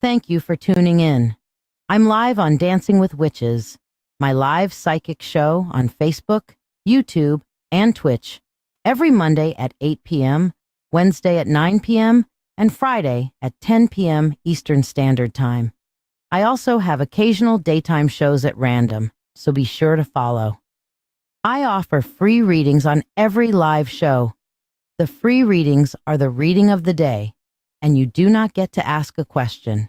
thank you for tuning in. I'm live on Dancing with Witches, my live psychic show on Facebook, YouTube, and Twitch, every Monday at 8 p.m., Wednesday at 9 p.m., and Friday at 10 p.m. Eastern Standard Time. I also have occasional daytime shows at random, so be sure to follow. I offer free readings on every live show. The free readings are the reading of the day, and you do not get to ask a question.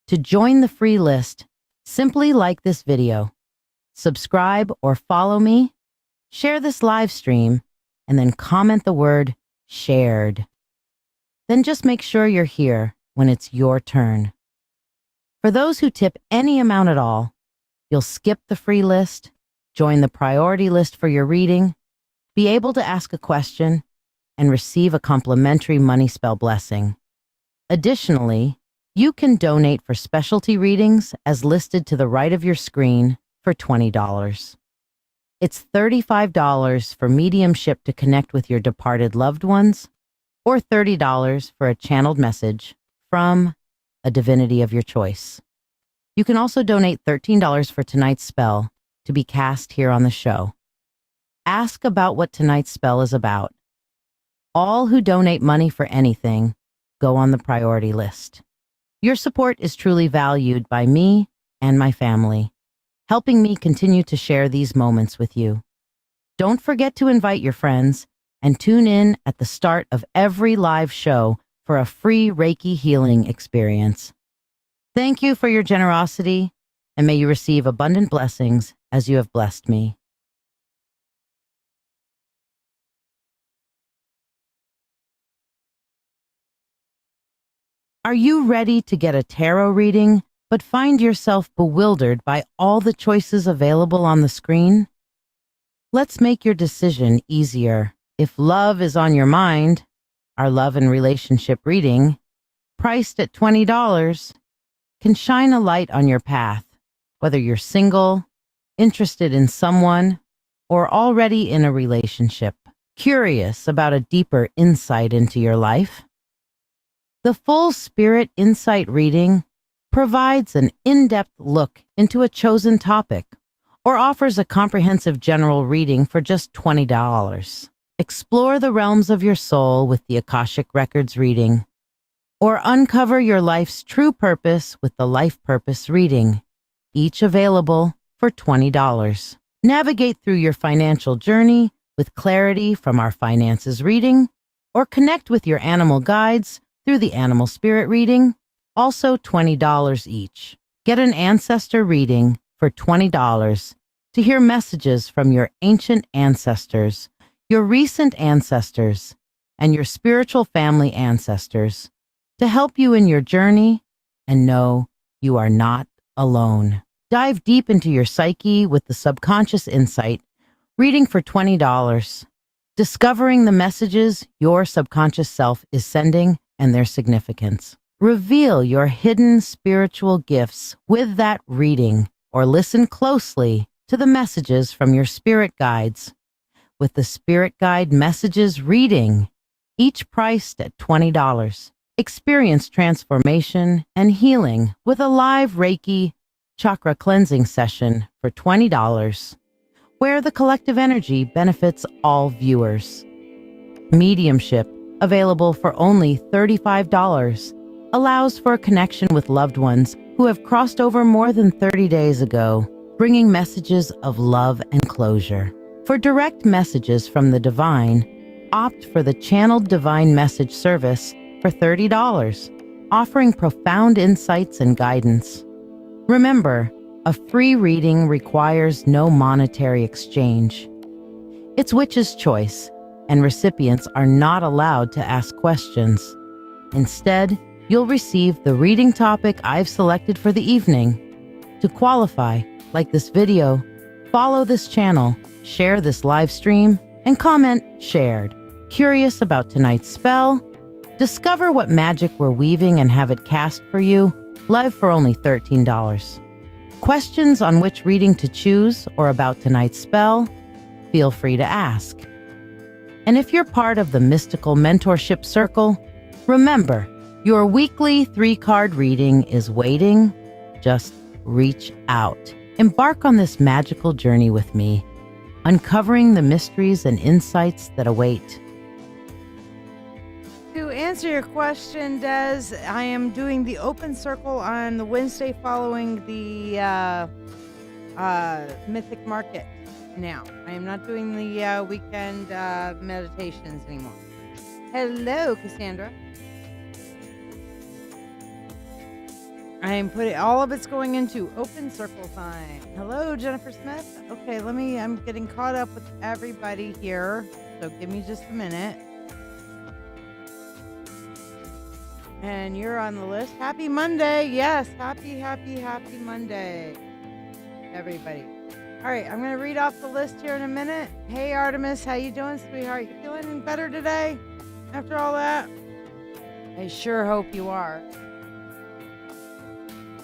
To join the free list, simply like this video, subscribe or follow me, share this live stream, and then comment the word shared. Then just make sure you're here when it's your turn. For those who tip any amount at all, you'll skip the free list, join the priority list for your reading, be able to ask a question, and receive a complimentary money spell blessing. Additionally, you can donate for specialty readings as listed to the right of your screen for $20. It's $35 for mediumship to connect with your departed loved ones, or $30 for a channeled message from a divinity of your choice. You can also donate $13 for tonight's spell to be cast here on the show. Ask about what tonight's spell is about. All who donate money for anything go on the priority list. Your support is truly valued by me and my family, helping me continue to share these moments with you. Don't forget to invite your friends and tune in at the start of every live show for a free Reiki healing experience. Thank you for your generosity, and may you receive abundant blessings as you have blessed me. Are you ready to get a tarot reading, but find yourself bewildered by all the choices available on the screen? Let's make your decision easier. If love is on your mind, our love and relationship reading, priced at $20, can shine a light on your path, whether you're single, interested in someone, or already in a relationship, curious about a deeper insight into your life. The full Spirit Insight reading provides an in-depth look into a chosen topic or offers a comprehensive general reading for just $20. Explore the realms of your soul with the Akashic Records reading, or uncover your life's true purpose with the Life Purpose reading, each available for $20. Navigate through your financial journey with clarity from our Finances reading, or connect with your animal guides through the Animal Spirit reading, also $20 each. Get an ancestor reading for $20 to hear messages from your ancient ancestors, your recent ancestors, and your spiritual family ancestors to help you in your journey and know you are not alone. Dive deep into your psyche with the Subconscious Insight reading for $20, discovering the messages your subconscious self is sending and their significance. Reveal your hidden spiritual gifts with that reading, or listen closely to the messages from your spirit guides with the Spirit Guide Messages reading, each priced at $20. Experience transformation and healing with a live Reiki Chakra cleansing session for $20, where the collective energy benefits all viewers. Mediumship, available for only $35, allows for a connection with loved ones who have crossed over more than 30 days ago, bringing messages of love and closure. For direct messages from the divine, opt for the Channeled Divine Message service for $30, offering profound insights and guidance. Remember, a free reading requires no monetary exchange. It's witch's choice, and recipients are not allowed to ask questions. Instead, you'll receive the reading topic I've selected for the evening. To qualify, like this video, follow this channel, share this live stream, and comment shared. Curious about tonight's spell? Discover what magic we're weaving and have it cast for you, live for only $13. Questions on which reading to choose or about tonight's spell? Feel free to ask. And if you're part of the mystical mentorship circle, remember, Your weekly 3-card reading is waiting. Just reach out. Embark on this magical journey with me, uncovering the mysteries and insights that await. To answer your question, Des, I am doing the open circle on the Wednesday following the Mythic Market now. I am not doing the weekend meditations anymore. Hello, Cassandra. I am putting all of it's going into open circle time. Hello, Jennifer Smith. Okay, I'm getting caught up with everybody here, so give me just a minute. And you're on the list. Happy Monday. Yes, happy Monday, everybody. All right, I'm going to read off the list here in a minute. Hey, Artemis, how you doing, sweetheart? You feeling better today after all that? I sure hope you are.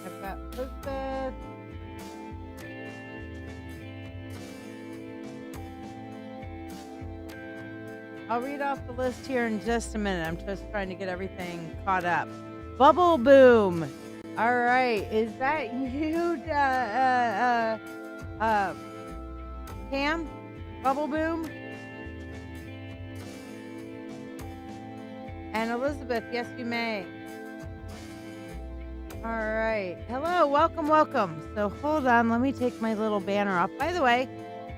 I've got Elizabeth. I'll read off the list here in just a minute. I'm just trying to get everything caught up. Bubble Boom. All right. Is that you, Cam? Bubble Boom? And Elizabeth, yes, you may. All right. Hello. Welcome. So hold on. Let me take my little banner off. By the way,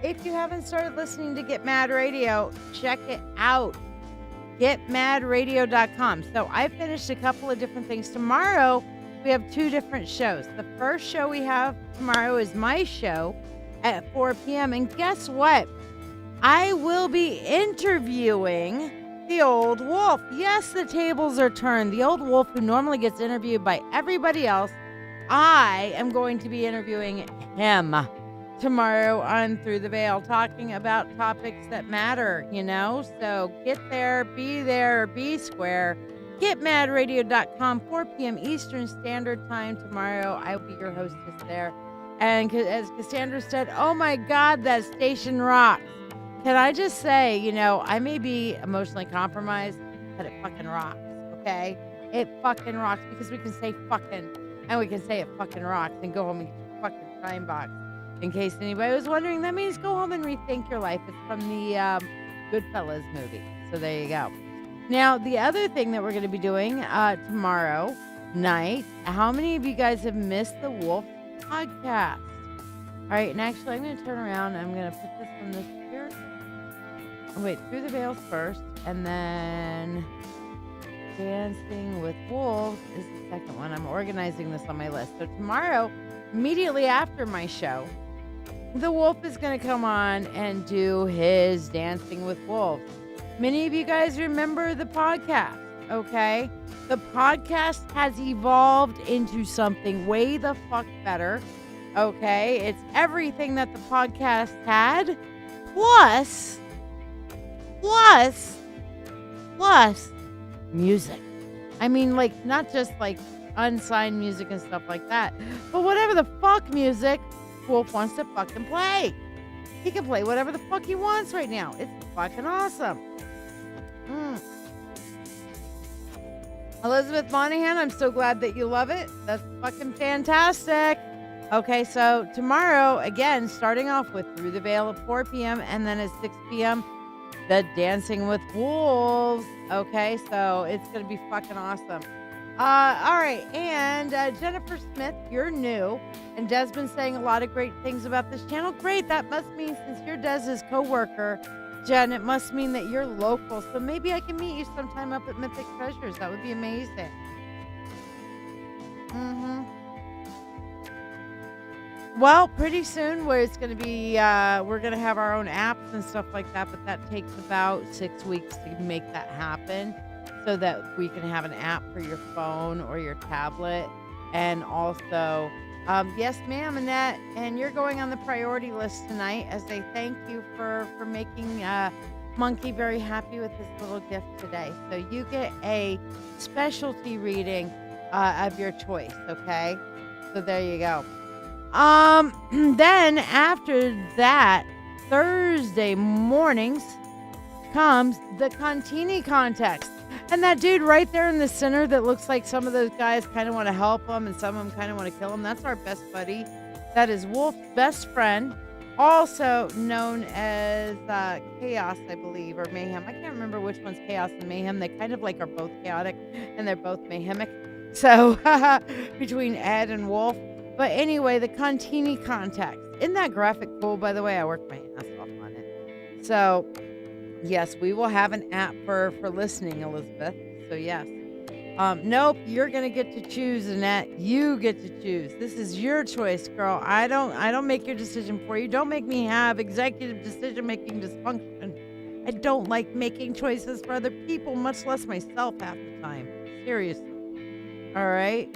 if you haven't started listening to Get Mad Radio, check it out. GetMadRadio.com. So I finished a couple of different things. Tomorrow, we have 2 different shows. The first show we have tomorrow is my show at 4 p.m. And guess what? I will be interviewing the old wolf. Yes, the tables are turned. The old wolf who normally gets interviewed by everybody else, I am going to be interviewing him tomorrow on Through the Veil, talking about topics that matter, So get there, be square. GetMadRadio.com, 4 p.m. Eastern Standard Time tomorrow. I will be your hostess there. And as Cassandra said, oh my God, that station rocks. Can I just say, I may be emotionally compromised, but it fucking rocks, okay? It fucking rocks because we can say fucking, and we can say it fucking rocks and go home and get your fucking time box. In case anybody was wondering, that means go home and rethink your life. It's from the Goodfellas movie. So there you go. Now, the other thing that we're going to be doing tomorrow night, how many of you guys have missed the Wolf podcast? All right, and actually, I'm going to turn around. I'm going to put this on this here. Oh, wait, Through the Veils first, and then Dancing with Wolves is the second one. I'm organizing this on my list. So tomorrow, immediately after my show, the wolf is going to come on and do his Dancing with Wolves. Many of you guys remember the podcast, okay? The podcast has evolved into something way the fuck better, okay? It's everything that the podcast had, plus music. I mean, not just unsigned music and stuff like that, but whatever the fuck music Wolf wants to fucking play. He can play whatever the fuck he wants right now. It's fucking awesome. Elizabeth Monahan, I'm so glad that you love it. That's fucking fantastic. Okay, so tomorrow, again, starting off with Through the Veil at 4 p.m. and then at 6 p.m., the Dancing with Wolves. Okay, so it's going to be fucking awesome. All right, and Jennifer Smith, you're new, and Des been saying a lot of great things about this channel. Great, that must mean since you're Des's co-worker, Jen, it must mean that you're local, so maybe I can meet you sometime up at Mythic Treasures. That would be amazing. Well, pretty soon where it's going to be, we're going to have our own apps and stuff like that, but that takes about 6 weeks to make that happen so that we can have an app for your phone or your tablet. And also, yes, ma'am, Annette, and you're going on the priority list tonight as they thank you for making Monkey very happy with his little gift today. So you get a specialty reading of your choice, okay? So there you go. Then after that, Thursday mornings comes the Contini contest. And that dude right there in the center that looks like some of those guys kind of want to help him and some of them kind of want to kill him. That's our best buddy. That is Wolf's best friend, also known as Chaos, I believe, or Mayhem. I can't remember which one's Chaos and Mayhem. They kind of like are both chaotic and they're both mayhemic. So between Ed and Wolf. But anyway, the Contini Context. Isn't that graphic cool, by the way? I worked my ass off on it. So, yes, we will have an app for listening, Elizabeth. So, yes. Nope, you're going to get to choose, Annette. You get to choose. This is your choice, girl. I don't make your decision for you. Don't make me have executive decision-making dysfunction. I don't like making choices for other people, much less myself half the time. Seriously. All right?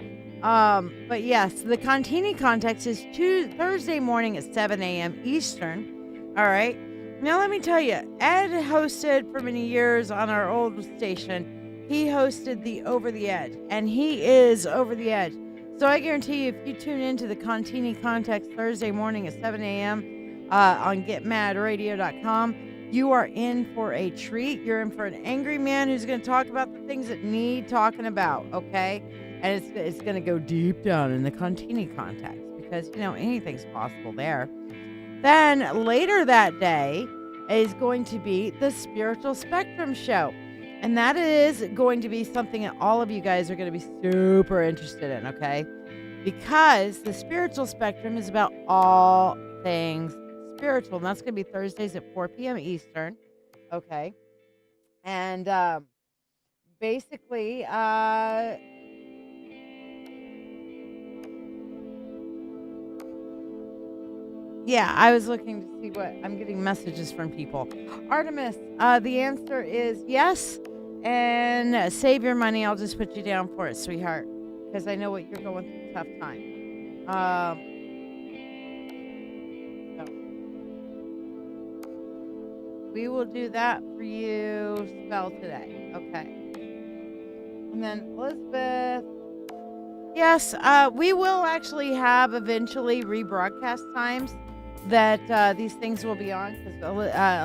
But yes, the Contini Context is Thursday morning at 7 a.m. Eastern. All right. Now, let me tell you, Ed hosted for many years on our old station. He hosted the Over the Edge, and he is over the edge. So I guarantee you, if you tune into the Contini Context Thursday morning at 7 a.m. On GetMadRadio.com, you are in for a treat. You're in for an angry man who's going to talk about the things that need talking about, okay? And it's going to go deep down in the Contini Context because, anything's possible there. Then later that day is going to be the Spiritual Spectrum Show. And that is going to be something that all of you guys are going to be super interested in, okay? Because the Spiritual Spectrum is about all things spiritual. And that's going to be Thursdays at 4 p.m. Eastern, okay? And basically, yeah, I was looking to see what I'm getting messages from people. Artemis, the answer is yes. And save your money. I'll just put you down for it, sweetheart, because I know what you're going through a tough time. So we will do that for you, spell today. Okay. And then Elizabeth. Yes, we will actually have eventually rebroadcast times that these things will be on, because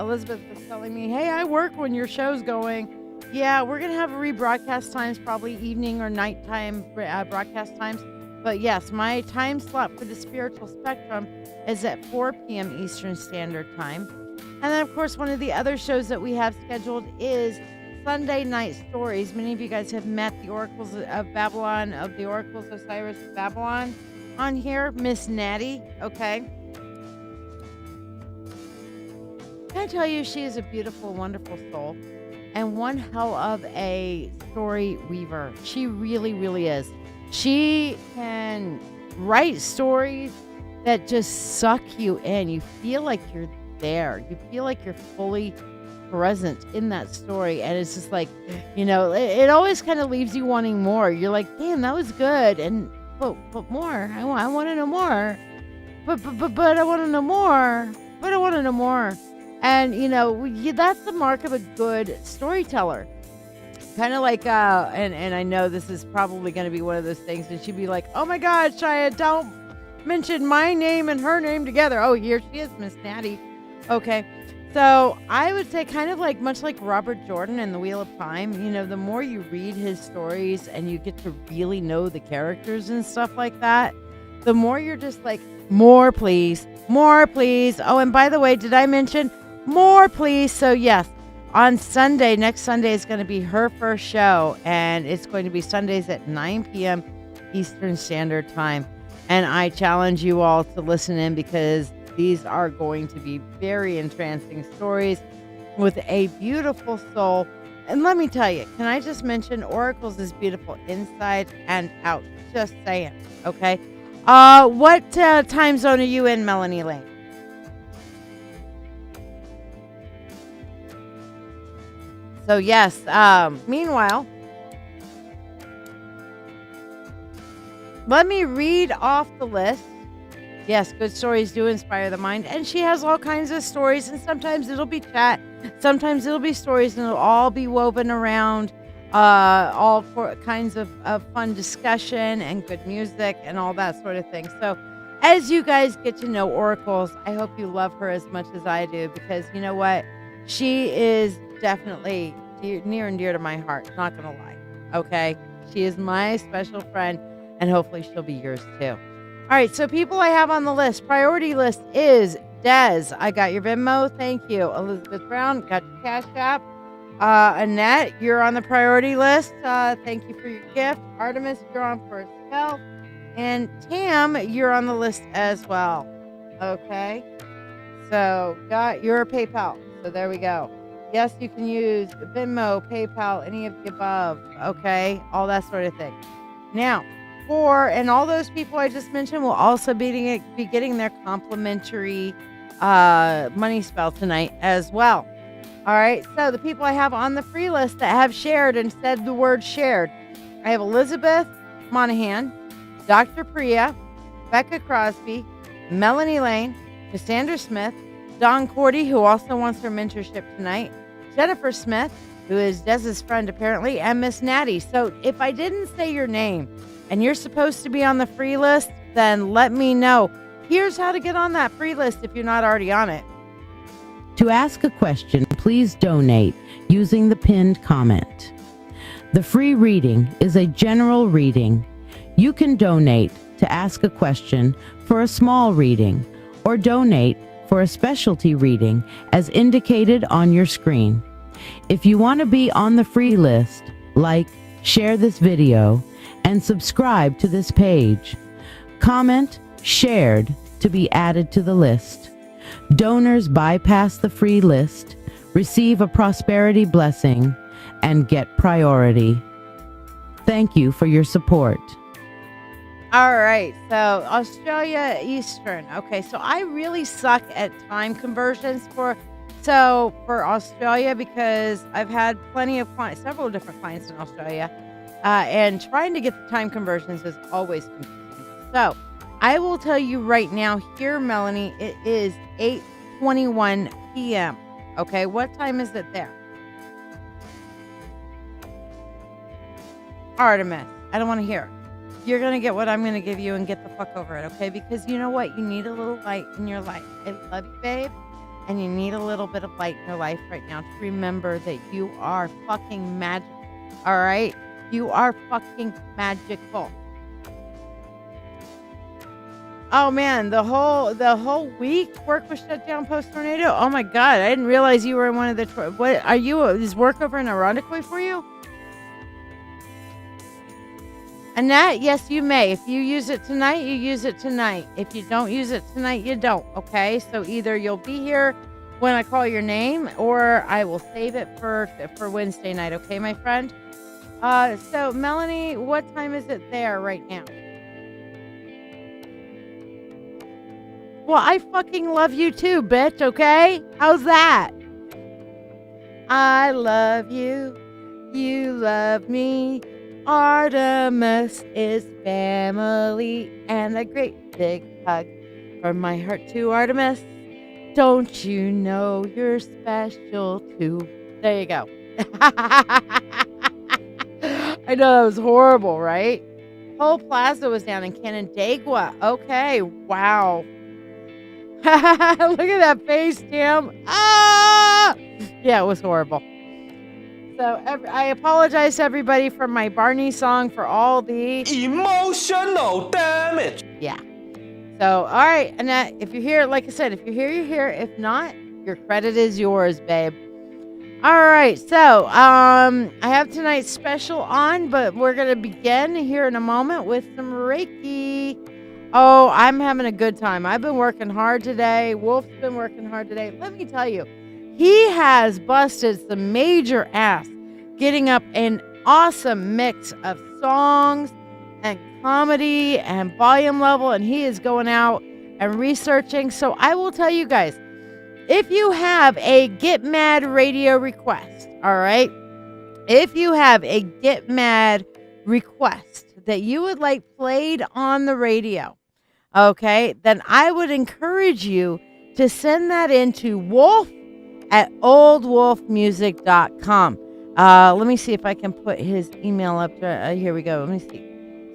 Elizabeth was telling me, hey, I work when your show's going. Yeah, we're going to have rebroadcast times, probably evening or nighttime broadcast times. But yes, my time slot for the Spiritual Spectrum is at 4 p.m. Eastern Standard Time. And then, of course, one of the other shows that we have scheduled is Sunday Night Stories. Many of you guys have met the Oracles of Babylon, of the Oracles of Cyrus of Babylon on here. Miss Natty, okay? Can I tell you, she is a beautiful, wonderful soul and one hell of a story weaver. She really, really is. She can write stories that just suck you in. You feel like you're there. You feel like you're fully present in that story. And it's just like, it always kind of leaves you wanting more. You're like, damn, that was good. And but more. I want to know more. But I want to know more. But I want to know more. And, that's the mark of a good storyteller. Kind of like, and I know this is probably going to be one of those things. And she'd be like, oh, my God, Shiya, don't mention my name and her name together. Oh, here she is, Miss Natty. Okay. So I would say kind of like, much like Robert Jordan in The Wheel of Time, the more you read his stories and you get to really know the characters and stuff like that, the more you're just like, more, please. More, please. Oh, and by the way, did I mention more, please? So, yes, on Sunday, next Sunday is going to be her first show, and it's going to be Sundays at 9 p.m. Eastern Standard Time. And I challenge you all to listen in because these are going to be very entrancing stories with a beautiful soul. And let me tell you, can I just mention Oracles is beautiful inside and out? Just saying, okay? What time zone are you in, Melanie Lane? So, yes, meanwhile, let me read off the list. Yes, good stories do inspire the mind. And she has all kinds of stories, and sometimes it'll be chat. Sometimes it'll be stories, and it'll all be woven around all kinds of fun discussion and good music and all that sort of thing. So as you guys get to know Oracles, I hope you love her as much as I do, because you know what? She is definitely near and dear to my heart. Not gonna lie. Okay, she is my special friend, and hopefully she'll be yours too. All right, so people I have on the list. Priority list is Des. I got your Venmo. Thank you. Elizabeth Brown, got your Cash App. Annette, you're on the priority list. Thank you for your gift. Artemis, you're on for a spell. And Tam, you're on the list as well. Okay. So got your PayPal. So there we go. Yes, you can use Venmo, PayPal, any of the above. Okay. All that sort of thing. Now, and all those people I just mentioned will also be getting their complimentary money spell tonight as well. All right, so the people I have on the free list that have shared and said the word shared, I have Elizabeth Monahan, Dr. Priya, Becca Crosby, Melanie Lane, Cassandra Smith, Dawn Cordy, who also wants her mentorship tonight, Jennifer Smith, who is Des's friend apparently, and Miss Natty. So if I didn't say your name and you're supposed to be on the free list, then let me know. Here's how to get on that free list if you're not already on it. To ask a question, please donate using the pinned comment. The free reading is a general reading. You can donate to ask a question for a small reading or donate for a specialty reading as indicated on your screen. If you want to be on the free list, like, share this video, and subscribe to this page. Comment shared to be added to the list. Donors bypass the free list, receive a prosperity blessing, and get priority. Thank you for your support. All right, so Australia Eastern. Okay, so I really suck at time conversions for Australia because I've had plenty of clients, several different clients in Australia, and trying to get the time conversions is always confusing. So I will tell you right now here, Melanie, it is 8:21 p.m. Okay, what time is it there? Artemis, I don't want to hear it. You're going to get what I'm going to give you and get the fuck over it, okay? Because you know what? You need a little light in your life. I love you, babe. And you need a little bit of light in your life right now to remember that you are fucking magical, all right? You are fucking magical. Oh man, the whole week work was shut down post tornado. Oh my god, I didn't realize you were in one of the. What are you? Is work over in Irondequoit for you? Annette, yes, you may. If you use it tonight, you use it tonight. If you don't use it tonight, you don't. Okay, so either you'll be here when I call your name, or I will save it for Wednesday night. Okay, my friend. So Melanie, what time is it there right now? Well, I fucking love you too, bitch, okay? How's that? I love you. You love me. Artemis is family. And a great big hug from my heart to Artemis. Don't you know you're special too? There you go. I know that was horrible, right? Whole plaza was down in Canandaigua. Okay, wow. Look at that face, Tim. Ah! Yeah, it was horrible. So I apologize to everybody for my Barney song for all the emotional damage. Yeah. So, all right, Annette, if you're here, like I said, if you're here, you're here. If not, your credit is yours, babe. All right, so I have tonight's special on, but we're going to begin here in a moment with some Reiki. Oh, I'm having a good time. I've been working hard today. Wolf's been working hard today. Let me tell you, he has busted some major ass getting up an awesome mix of songs and comedy and volume level, and he is going out and researching. So I will tell you guys, if you have a Get Mad radio request, all right, if you have a Get Mad request that you would like played on the radio, okay, then I would encourage you to send that into wolf@oldwolfmusic.com. Let me see if I can put his email up there. Here we go. Let me see.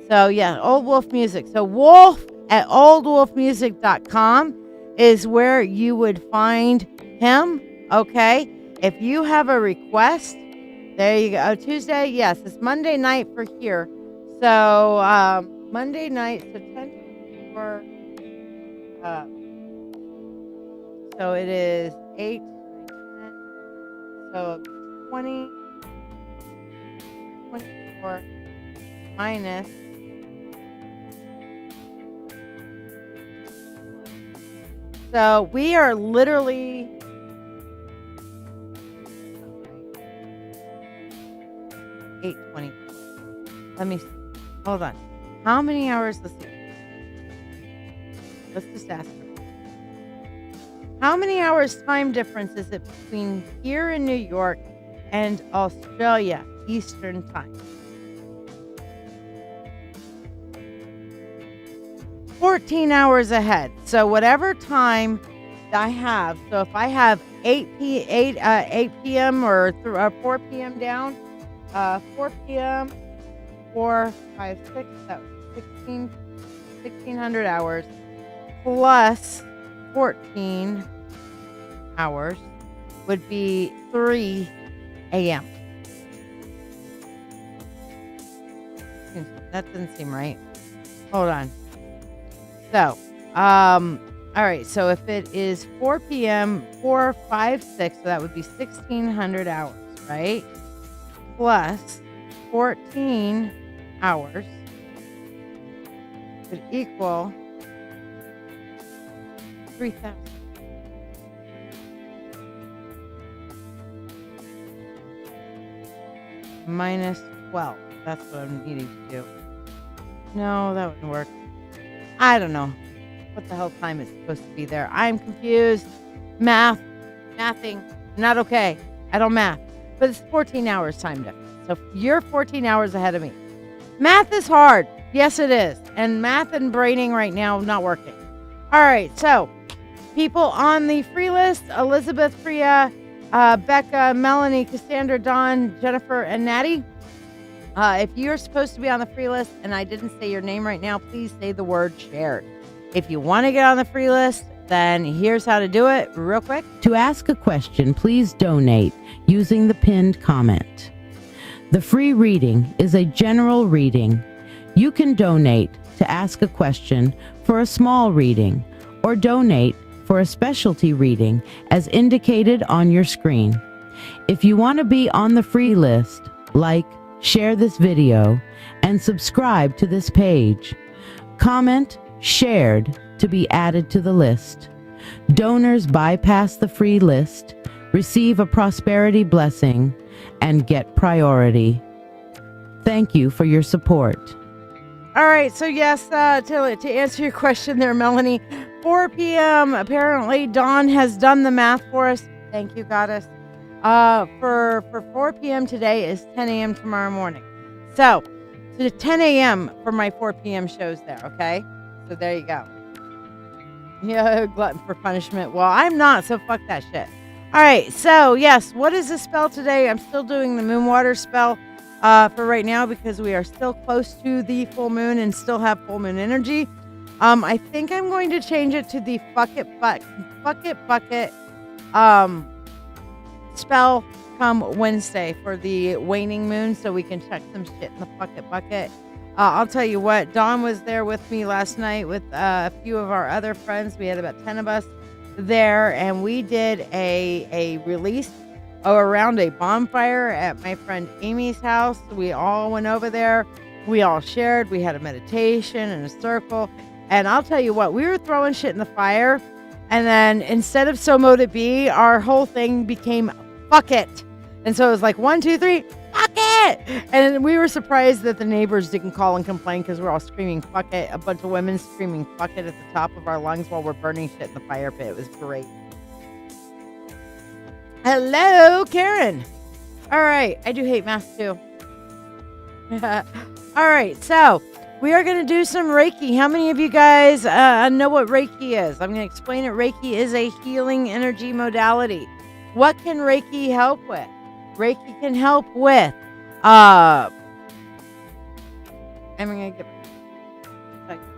So, yeah, Old Wolf Music. So, wolf@oldwolfmusic.com is where you would find him, okay? If you have a request There you go. Oh, Tuesday, yes, it's Monday night for here. So Monday night, so 10 for so it is 8, 9, 10, so 20, 24 minus. So we are literally 8:20. Let me see. Hold on. How many hours? Let's see. Let's just ask her. How many hours time difference is it between here in New York and Australia Eastern Time? 14 hours ahead. So whatever time I have, so if I have 8 p.m. or 4 p.m. down, 4 p.m., 4, 5, 6, that was 1,600 hours plus 14 hours would be 3 a.m. That doesn't seem right. Hold on. So, all right. So if it is 4 p.m., 4, 5, 6, so that would be 1,600 hours, right? Plus 14 hours would equal 3,000. Minus 12. That's what I'm needing to do. No, that wouldn't work. I don't know what the hell time it's supposed to be there. I'm confused. Mathing, not okay. I don't math. But it's 14 hours time difference. So you're 14 hours ahead of me. Math is hard. Yes, it is. And math and braining right now not working. All right. So people on the free list: Elizabeth, Priya, Becca, Melanie, Cassandra, Dawn, Jennifer, and Natty. If you're supposed to be on the free list and I didn't say your name right now, please say the word shared. If you want to get on the free list, then here's how to do it real quick. To ask a question, please donate using the pinned comment. The free reading is a general reading. You can donate to ask a question for a small reading or donate for a specialty reading as indicated on your screen. If you want to be on the free list, like, share this video, and subscribe to this page. Comment shared to be added to the list. Donors bypass the free list, receive a prosperity blessing, and get priority. Thank you for your support. All right. So yes, to answer your question there, Melanie, 4 p.m. Apparently Dawn has done the math for us. Thank you, Goddess. For 4 p.m. today is 10 a.m. tomorrow morning. So 10 a.m. for my 4 p.m. shows there, okay? So there you go. Yeah, glutton for punishment. Well, I'm not, so fuck that shit. All right, so yes, what is the spell today? I'm still doing the Moonwater spell for right now because we are still close to the full moon and still have full moon energy. I think I'm going to change it to the fuck it bucket spell come Wednesday for the waning moon so we can check some shit in the bucket. I'll tell you what, Dawn was there with me last night with a few of our other friends. We had about 10 of us there, and we did a release around a bonfire at my friend Amy's house. We all went over there. We all shared. We had a meditation and a circle. And I'll tell you what, we were throwing shit in the fire. And then instead of so mote it be, our whole thing became fuck it. And so it was like 1, 2, 3, fuck it. And we were surprised that the neighbors didn't call and complain because we're all screaming fuck it. A bunch of women screaming fuck it at the top of our lungs while we're burning shit in the fire pit. It was great. Hello, Karen. All right. I do hate masks too. All right. So we are going to do some Reiki. How many of you guys know what Reiki is? I'm going to explain it. Reiki is a healing energy modality. What can Reiki help with? Reiki can help with,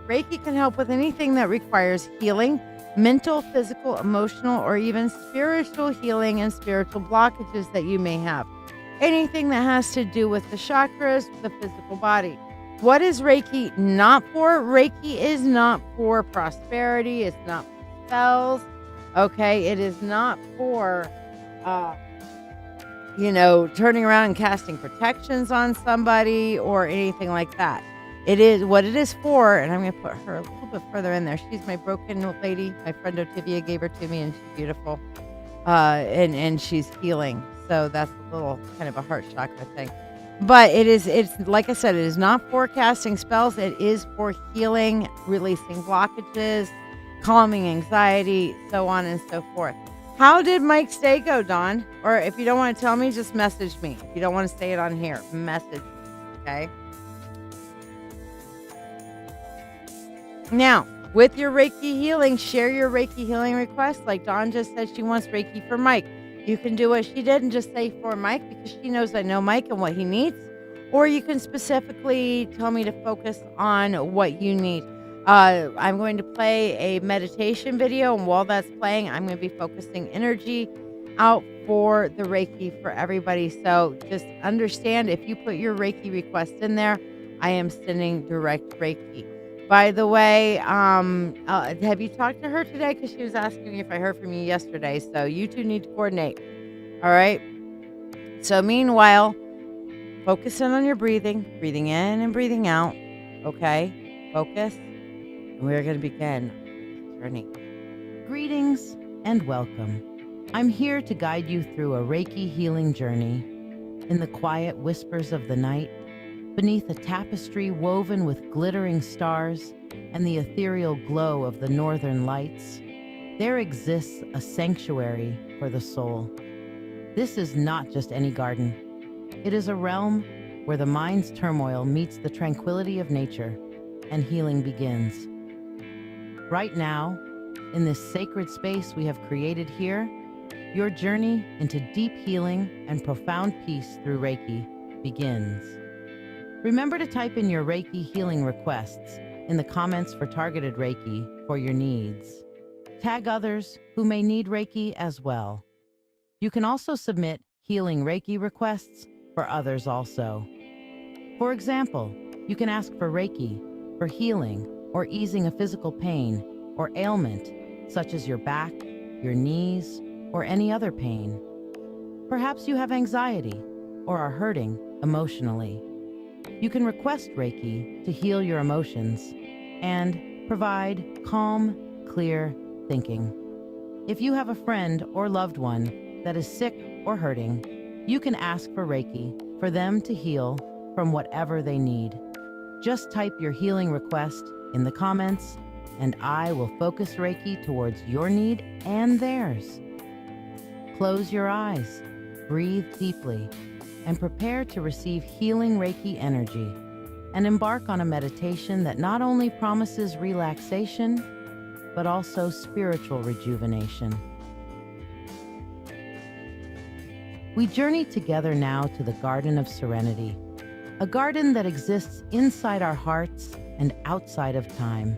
Reiki can help with anything that requires healing, mental, physical, emotional, or even spiritual healing and spiritual blockages that you may have. anything that has to do with the chakras, the physical body. What is Reiki not for? Reiki is not for prosperity. It's not for spells. Okay. It is not for, turning around and casting protections on somebody or anything like that. It is what it is for, and I'm going to put her a little bit further in there. She's my broken lady. My friend Otivia gave her to me, and she's beautiful. And she's healing. So that's a little kind of a heart chakra thing. But it's like I said, it is not for casting spells. It is for healing, releasing blockages, calming anxiety, so on and so forth. How did Mike's day go, Dawn? Or if you don't want to tell me, just message me. If you don't want to say it on here, message me, okay? Now, with your Reiki healing, share your Reiki healing request. Like Dawn just said, she wants Reiki for Mike. You can do what she did and just say for Mike because she knows I know Mike and what he needs. Or you can specifically tell me to focus on what you need. I'm going to play a meditation video, and while that's playing, I'm going to be focusing energy out for the Reiki for everybody. So just understand, if you put your Reiki request in there, I am sending direct Reiki. By the way, have you talked to her today? Because she was asking me if I heard from you yesterday. So you two need to coordinate. All right. So meanwhile, focusing on your breathing in and breathing out. Okay. Focus. And we're going to begin the journey. Greetings and welcome. I'm here to guide you through a Reiki healing journey. In the quiet whispers of the night, beneath a tapestry woven with glittering stars and the ethereal glow of the northern lights, there exists a sanctuary for the soul. This is not just any garden. It is a realm where the mind's turmoil meets the tranquility of nature and healing begins. Right now, in this sacred space we have created here, your journey into deep healing and profound peace through Reiki begins. Remember to type in your Reiki healing requests in the comments for targeted Reiki for your needs. Tag others who may need Reiki as well. You can also submit healing Reiki requests for others also. For example, you can ask for Reiki for healing or easing a physical pain or ailment, such as your back, your knees, or any other pain. Perhaps you have anxiety or are hurting emotionally. You can request Reiki to heal your emotions and provide calm, clear thinking. If you have a friend or loved one that is sick or hurting, you can ask for Reiki for them to heal from whatever they need. Just type your healing request in the comments, and I will focus Reiki towards your need and theirs. Close your eyes, breathe deeply, and prepare to receive healing Reiki energy, and embark on a meditation that not only promises relaxation, but also spiritual rejuvenation. We journey together now to the Garden of Serenity, a garden that exists inside our hearts and outside of time.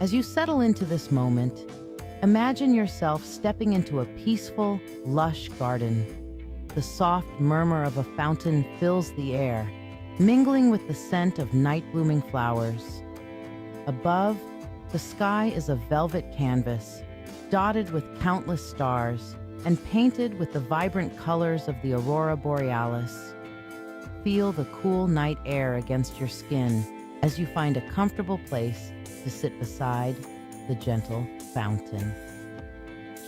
As you settle into this moment, imagine yourself stepping into a peaceful, lush garden. The soft murmur of a fountain fills the air, mingling with the scent of night-blooming flowers. Above, the sky is a velvet canvas, dotted with countless stars and painted with the vibrant colors of the aurora borealis. Feel the cool night air against your skin as you find a comfortable place to sit beside the gentle fountain.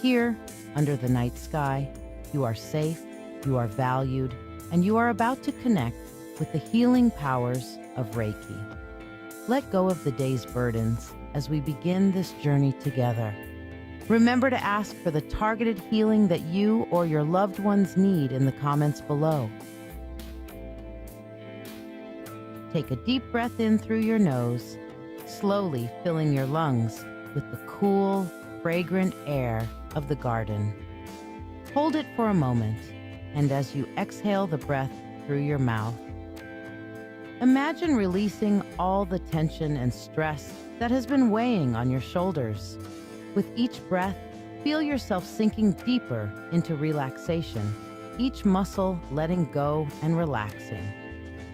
Here, under the night sky, you are safe, you are valued, and you are about to connect with the healing powers of Reiki. Let go of the day's burdens as we begin this journey together. Remember to ask for the targeted healing that you or your loved ones need in the comments below. Take a deep breath in through your nose, slowly filling your lungs with the cool, fragrant air of the garden. Hold it for a moment, and as you exhale the breath through your mouth, imagine releasing all the tension and stress that has been weighing on your shoulders. With each breath, feel yourself sinking deeper into relaxation each muscle letting go and relaxing,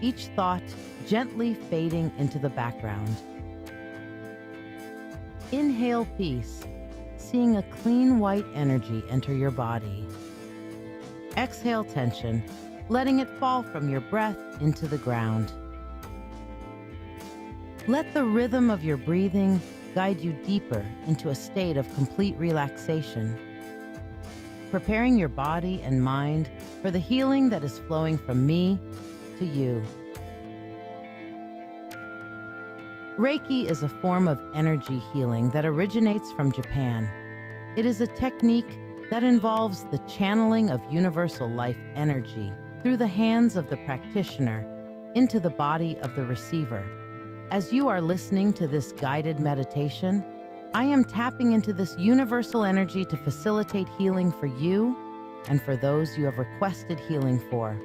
each thought gently fading into the background. Inhale peace, seeing a clean white energy enter your body. Exhale tension, letting it fall from your breath into the ground. Let the rhythm of your breathing guide you deeper into a state of complete relaxation, preparing your body and mind for the healing that is flowing from me to you. Reiki is a form of energy healing that originates from Japan. It is a technique that involves the channeling of universal life energy through the hands of the practitioner into the body of the receiver. As you are listening to this guided meditation, I am tapping into this universal energy to facilitate healing for you and for those you have requested healing for.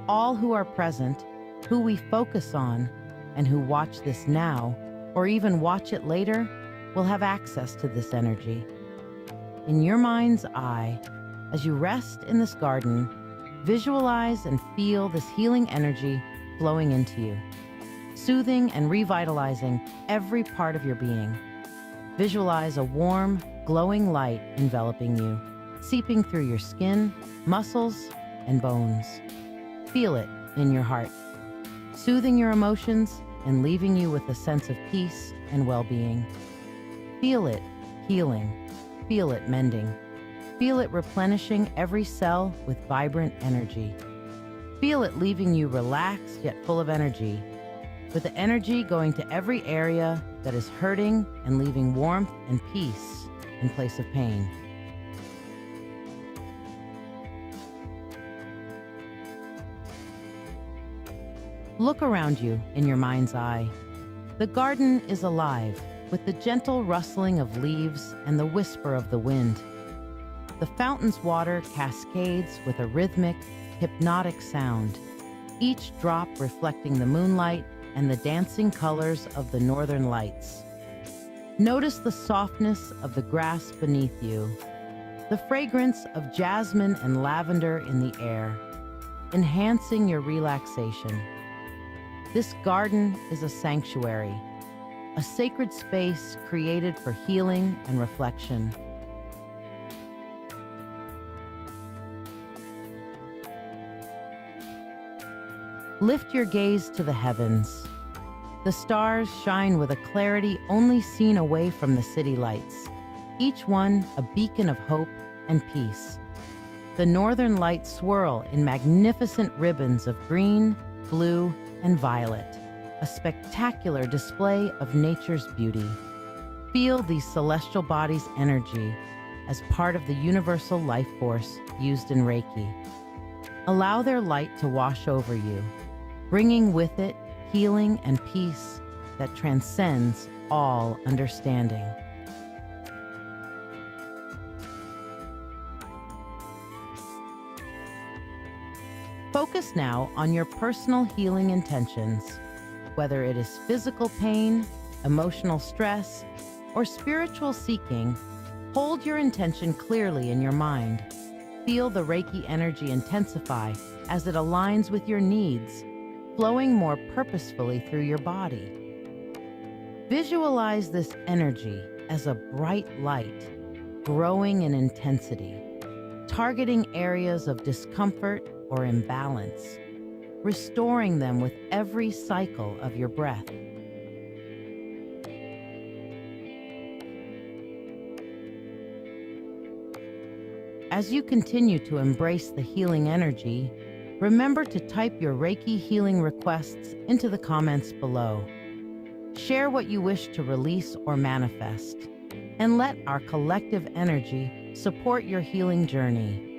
All who are present, who we focus on, and who watch this now, or even watch it later, will have access to this energy. In your mind's eye, as you rest in this garden, visualize and feel this healing energy flowing into you, soothing and revitalizing every part of your being. Visualize a warm, glowing light enveloping you, seeping through your skin, muscles, and bones. Feel it in your heart, soothing your emotions and leaving you with a sense of peace and well-being. Feel it healing. Feel it mending. Feel it replenishing every cell with vibrant energy. Feel it leaving you relaxed yet full of energy, with the energy going to every area that is hurting and leaving warmth and peace in place of pain. Look around you in your mind's eye. The garden is alive with the gentle rustling of leaves and the whisper of the wind. The fountain's water cascades with a rhythmic, hypnotic sound, each drop reflecting the moonlight and the dancing colors of the northern lights. Notice the softness of the grass beneath you, the fragrance of jasmine and lavender in the air, enhancing your relaxation. This garden is a sanctuary, a sacred space created for healing and reflection. Lift your gaze to the heavens. The stars shine with a clarity only seen away from the city lights, each one a beacon of hope and peace. The northern lights swirl in magnificent ribbons of green, blue, and violet, a spectacular display of nature's beauty. Feel these celestial bodies' energy as part of the universal life force used in Reiki. Allow their light to wash over you, bringing with it healing and peace that transcends all understanding. Focus now on your personal healing intentions. Whether it is physical pain, emotional stress, or spiritual seeking, hold your intention clearly in your mind. Feel the Reiki energy intensify as it aligns with your needs, flowing more purposefully through your body. Visualize this energy as a bright light, growing in intensity, targeting areas of discomfort or imbalance, restoring them with every cycle of your breath. As you continue to embrace the healing energy, remember to type your Reiki healing requests into the comments below. Share what you wish to release or manifest, and let our collective energy support your healing journey.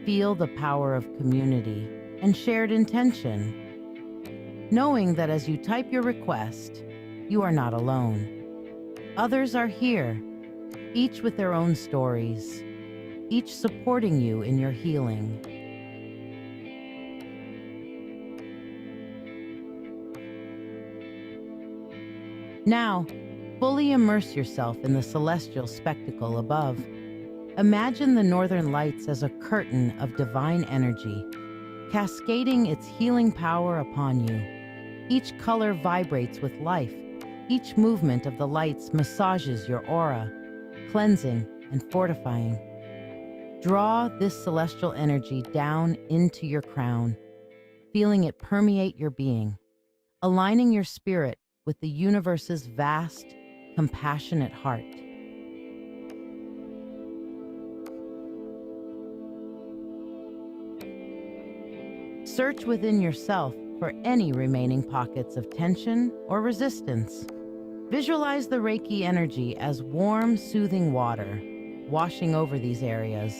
Feel the power of community and shared intention, knowing that as you type your request, you are not alone. Others are here, each with their own stories, each supporting you in your healing. Now, fully immerse yourself in the celestial spectacle above. Imagine the northern lights as a curtain of divine energy, cascading its healing power upon you. Each color vibrates with life. Each movement of the lights massages your aura, cleansing and fortifying. Draw this celestial energy down into your crown, feeling it permeate your being, aligning your spirit with the universe's vast, compassionate heart. Search within yourself for any remaining pockets of tension or resistance. Visualize the Reiki energy as warm, soothing water, washing over these areas,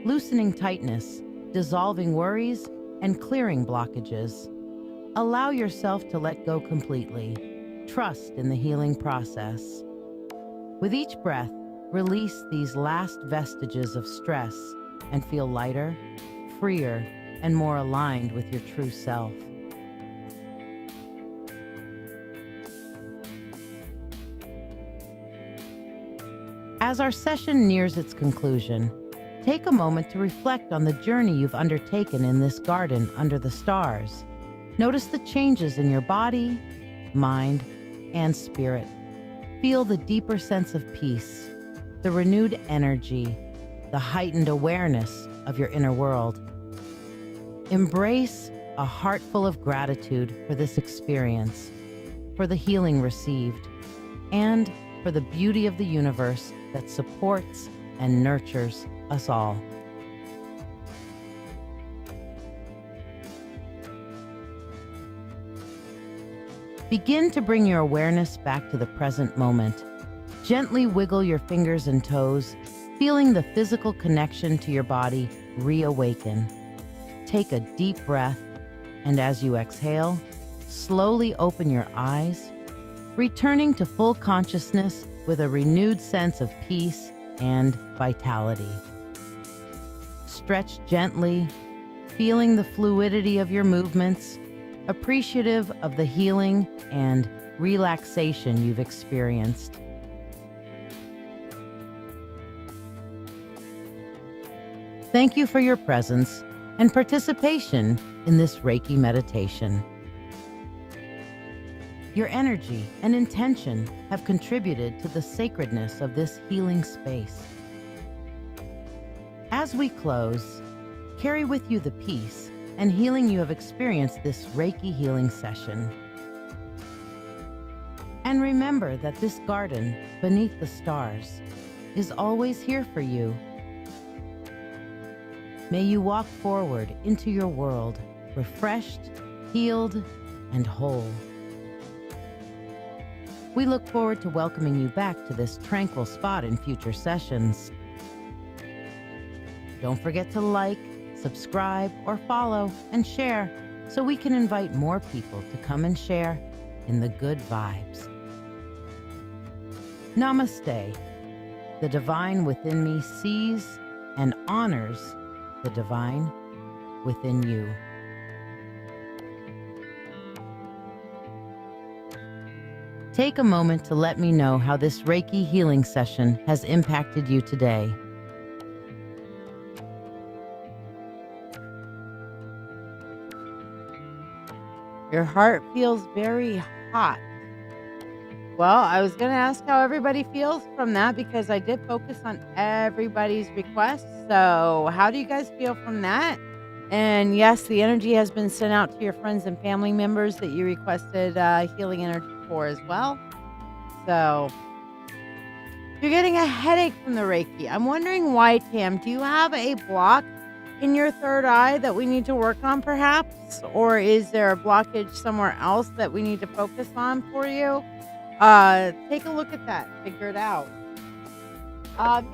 loosening tightness, dissolving worries, and clearing blockages. Allow yourself to let go completely. Trust in the healing process. With each breath, release these last vestiges of stress and feel lighter, freer, and more aligned with your true self. As our session nears its conclusion, take a moment to reflect on the journey you've undertaken in this garden under the stars. Notice the changes in your body, mind, and spirit. Feel the deeper sense of peace, the renewed energy, the heightened awareness of your inner world. Embrace a heart full of gratitude for this experience, for the healing received, and for the beauty of the universe that supports and nurtures us all. Begin to bring your awareness back to the present moment. Gently wiggle your fingers and toes, feeling the physical connection to your body reawaken. Take a deep breath, and as you exhale, slowly open your eyes, returning to full consciousness with a renewed sense of peace and vitality. Stretch gently, feeling the fluidity of your movements, appreciative of the healing and relaxation you've experienced. Thank you for your presence and participation in this Reiki meditation. Your energy and intention have contributed to the sacredness of this healing space. As we close, carry with you the peace and healing you have experienced this Reiki healing session. And remember that this garden beneath the stars is always here for you. May you walk forward into your world, refreshed, healed, and whole. We look forward to welcoming you back to this tranquil spot in future sessions. Don't forget to like, subscribe, or follow and share so we can invite more people to come and share in the good vibes. Namaste. The divine within me sees and honors the divine within you. Take a moment to let me know how this Reiki healing session has impacted you today. Your heart feels very hot. Well, I was going to ask how everybody feels from that because I did focus on everybody's requests. So how do you guys feel from that? And yes, the energy has been sent out to your friends and family members that you requested healing energy for as well. So you're getting a headache from the Reiki. I'm wondering why, Tam. Do you have a block in your third eye that we need to work on perhaps? Or is there a blockage somewhere else that we need to focus on for you? Take a look at that. Figure it out.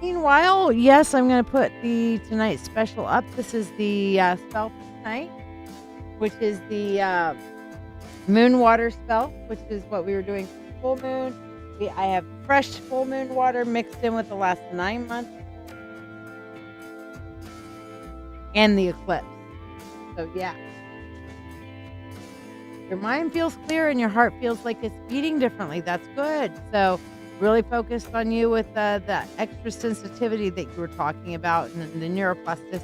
Meanwhile, yes, I'm going to put the tonight's special up. This is the spell for tonight, which is the moon water spell, which is what we were doing for the full moon. I have fresh full moon water mixed in with the last 9 months and the eclipse. So yeah. Your mind feels clear and your heart feels like it's beating differently. That's good. So really focused on you with the extra sensitivity that you were talking about and the neuroplasticity.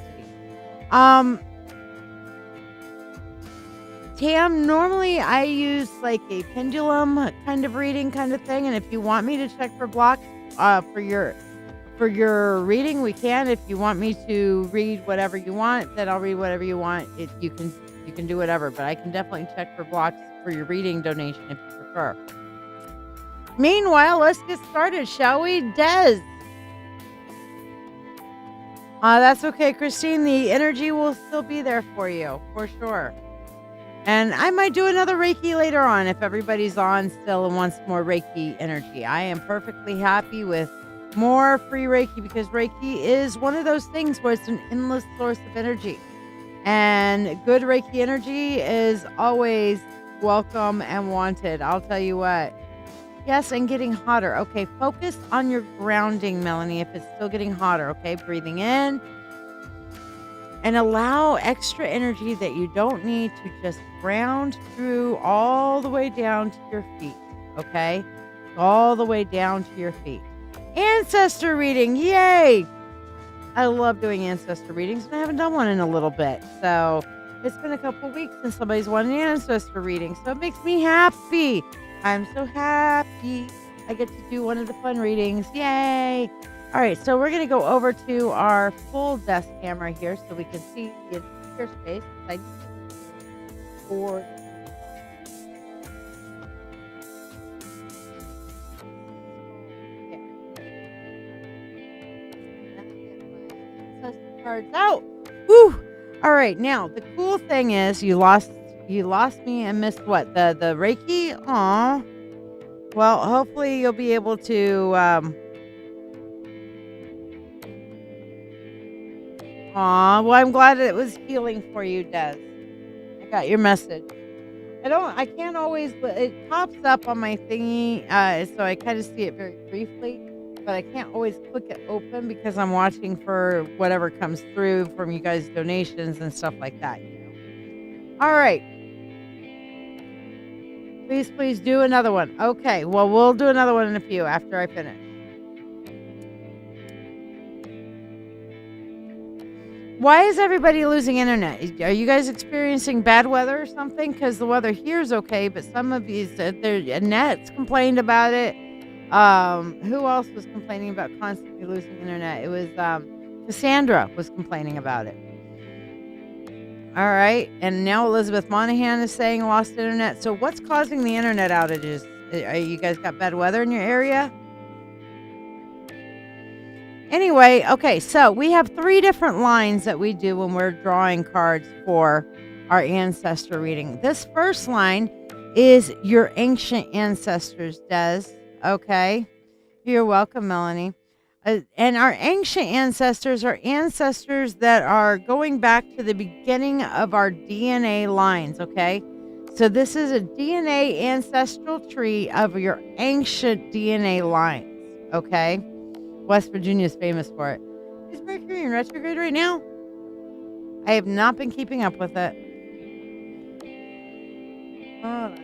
Tam, normally I use like a pendulum kind of reading kind of thing, and if you want me to check for blocks for your reading, we can. If you want me to read whatever you want, then I'll read whatever you want. You can do whatever, but I can definitely check for blocks for your reading donation if you prefer. Meanwhile, let's get started, shall we? Des. That's okay, Christine. The energy will still be there for you, for sure. And I might do another Reiki later on if everybody's on still and wants more Reiki energy. I am perfectly happy with more free Reiki because Reiki is one of those things where it's an endless source of energy. And good Reiki energy is always welcome and wanted. I'll tell you what. Yes, and getting hotter. Okay, focus on your grounding, Melanie, if it's still getting hotter. Okay, breathing in. And allow extra energy that you don't need to just ground through all the way down to your feet, okay? All the way down to your feet. Ancestor reading, yay! I love doing ancestor readings, and I haven't done one in a little bit. So it's been a couple weeks since somebody's wanted an ancestor reading, so it makes me happy. I'm so happy I get to do one of the fun readings, yay! All right, so we're going to go over to our full desk camera here so we can see the entire space. I for cards out. Woo! All right, now the cool thing is you lost me and missed what? The Reiki? Aw. Well, hopefully you'll be able to well, I'm glad it was healing for you, Des. I got your message. I can't always, but it pops up on my thingy, so I kind of see it very briefly, but I can't always click it open because I'm watching for whatever comes through from you guys' donations and stuff like that, you know. All right. Please do another one. Okay, well, we'll do another one in a few after I finish. Why is everybody losing internet? Are you guys experiencing bad weather or something? Because the weather here is okay, but some of these, Annette's complained about it. Who else was complaining about constantly losing internet? It was Cassandra was complaining about it. All right, and now Elizabeth Monahan is saying lost internet. So what's causing the internet outages? Are you guys got bad weather in your area? Anyway, okay, so we have 3 different lines that we do when we're drawing cards for our ancestor reading. This first line is your ancient ancestors, Des. Okay, you're welcome, Melanie. And our ancient ancestors are ancestors that are going back to the beginning of our DNA lines, okay? So this is a DNA ancestral tree of your ancient DNA lines, okay? West Virginia is famous for it. Is Mercury in retrograde right now? I have not been keeping up with it. Hold on.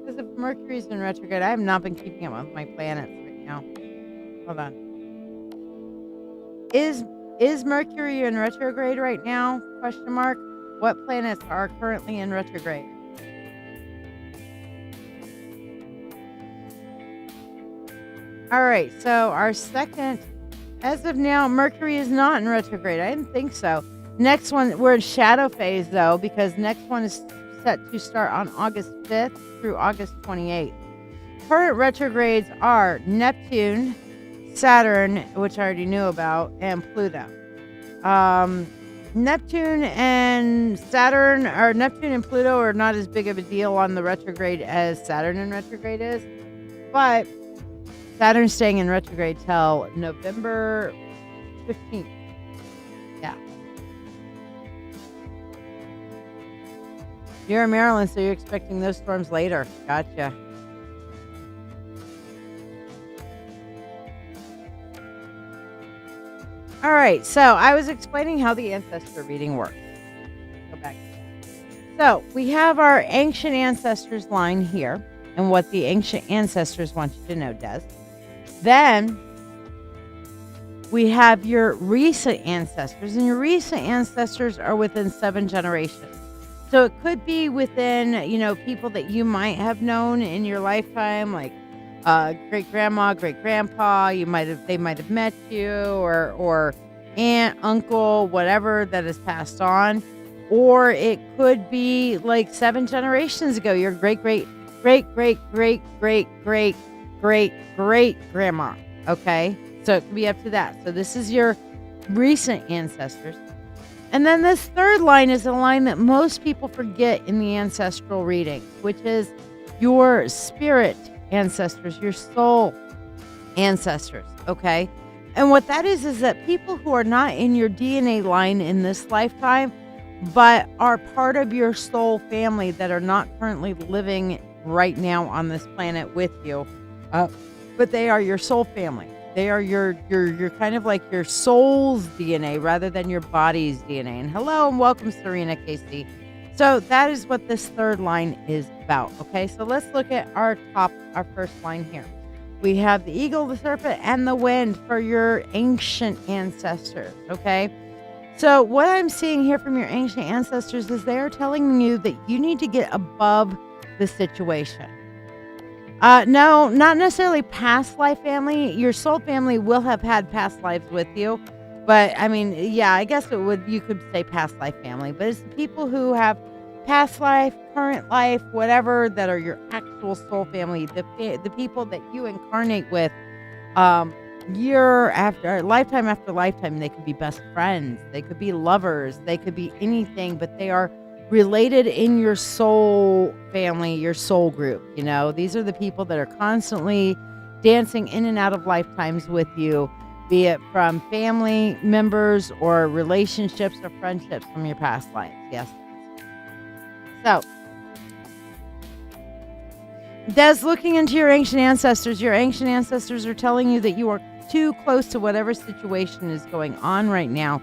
Because if Mercury's in retrograde, I have not been keeping up with my planets right now. Hold on. Is Mercury in retrograde right now? Question mark. What planets are currently in retrograde? All right, so our second, as of now, Mercury is not in retrograde. I didn't think so. Next one, we're in shadow phase, though, because next one is set to start on August 5th through August 28th. Current retrogrades are Neptune, Saturn, which I already knew about, and Pluto. Neptune and Saturn, or Neptune and Pluto are not as big of a deal on the retrograde as Saturn in retrograde is, but Saturn's staying in retrograde till November 15th. Yeah. You're in Maryland, so you're expecting those storms later. Gotcha. All right, so I was explaining how the ancestor reading works. Go back. So we have our ancient ancestors line here. and what the ancient ancestors want you to know, Des. Then we have your recent ancestors, and your recent ancestors are within 7 generations. So it could be within, people that you might have known in your lifetime, like great grandma, great grandpa. They might have met you, or aunt, uncle, whatever that is passed on. Or it could be like 7 generations ago, your great great great great great great great great great grandma. Okay, so it could be up to that. So this is your recent ancestors. And then this third line is a line that most people forget in the ancestral reading, which is your spirit ancestors, your soul ancestors, okay? And what that is that people who are not in your DNA line in this lifetime, but are part of your soul family that are not currently living right now on this planet with you, but they are your soul family. They are your kind of like your soul's DNA rather than your body's DNA. And hello and welcome, Serena Casey. So that is what this third line is about. Okay, so let's look at our first line here. We have the eagle, the serpent, and the wind for your ancient ancestors. Okay, so what I'm seeing here from your ancient ancestors is they are telling you that you need to get above the situation. No, not necessarily past life family. Your soul family will have had past lives with you. But I mean, yeah, I guess you could say past life family, but it's the people who have past life, current life, whatever, that are your actual soul family, the people that you incarnate with, year after lifetime after lifetime. They could be best friends, they could be lovers, they could be anything, but they are related in your soul family, your soul group. These are the people that are constantly dancing in and out of lifetimes with you, be it from family members or relationships or friendships from your past lives. Yes. So, Des, looking into your ancient ancestors are telling you that you are too close to whatever situation is going on right now.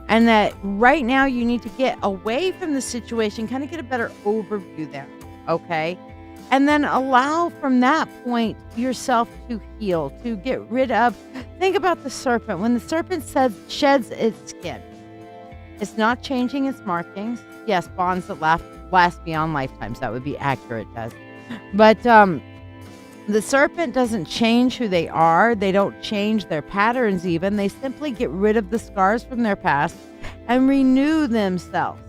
And that right now you need to get away from the situation, kind of get a better overview there, okay? And then allow from that point yourself to heal, to get rid of. Think about the serpent. When the serpent sheds its skin, it's not changing its markings. Yes, bonds that last beyond lifetimes. That would be accurate, Des. But the serpent doesn't change who they are. They don't change their patterns even. They simply get rid of the scars from their past and renew themselves.